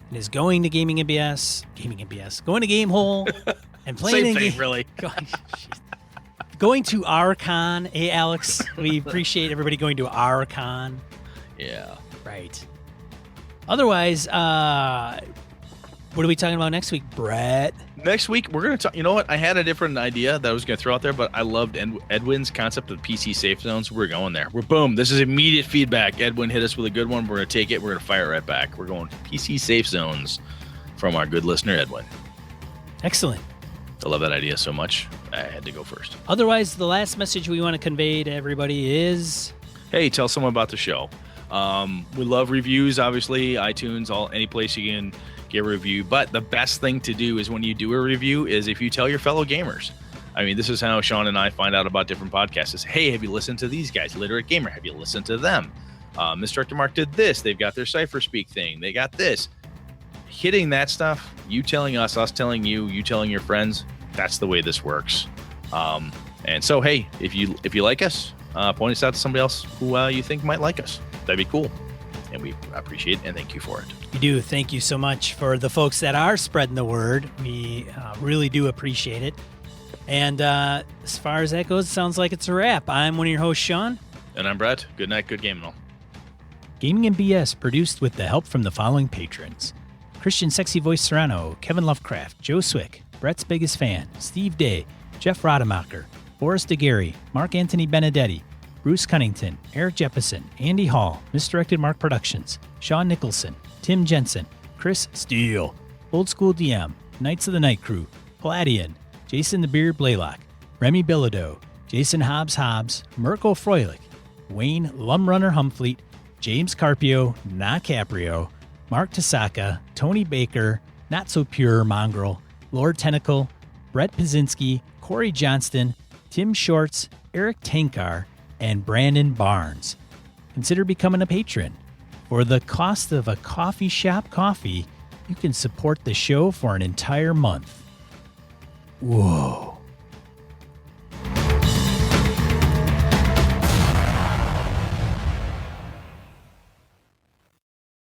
and is going to going to Gamehole and playing Same thing, really. Going to our con. Hey, Alex, we appreciate everybody going to our con. Yeah. Right. Otherwise, what are we talking about next week, Brett? Next week, we're going to talk. You know what? I had a different idea that I was going to throw out there, but I loved Edwin's concept of PC safe zones. We're going there. Boom. This is immediate feedback. Edwin hit us with a good one. We're going to take it. We're going to fire it right back. We're going PC safe zones from our good listener, Edwin. Excellent. I love that idea so much. I had to go first. Otherwise, the last message we want to convey to everybody is, hey, tell someone about the show. We love reviews, obviously, iTunes, any place you can get a review. But the best thing to do is when you do a review is if you tell your fellow gamers. I mean, this is how Sean and I find out about different podcasts. Is, hey, have you listened to these guys? Literate Gamer, have you listened to them? Mr. Mark did this. They've got their Cypher Speak thing. They got this. Hitting that stuff, you telling us telling you telling your friends, that's the way this works. And so, hey, if you like us, point us out to somebody else who you think might like us. That'd be cool. And we appreciate it and thank you for it. We do. Thank you so much for the folks that are spreading the word. We really do appreciate it. And as far as that goes, it sounds like it's a wrap. I'm one of your hosts, Sean. And I'm Brett. Good night, good game and all. Gaming and BS produced with the help from the following patrons: Christian Sexy Voice Serrano, Kevin Lovecraft, Joe Swick, Brett's Biggest Fan, Steve Day, Jeff Rademacher, Boris DeGarry, Mark Anthony Benedetti, Bruce Cunnington, Eric Jeppesen, Andy Hall, Misdirected Mark Productions, Sean Nicholson, Tim Jensen, Chris Steele, Old School DM, Knights of the Night Crew, Palladian, Jason the Beard Blaylock, Remy Bilodeau, Jason Hobbs, Mirko Froelich, Wayne Lumrunner Humfleet, James Carpio, Not Caprio, Mark Tasaka, Tony Baker, Not So Pure Mongrel, Lord Tentacle, Brett Pazinski, Corey Johnston, Tim Shorts, Eric Tankar, and Brandon Barnes. Consider becoming a patron. For the cost of a coffee shop coffee, you can support the show for an entire month. Whoa.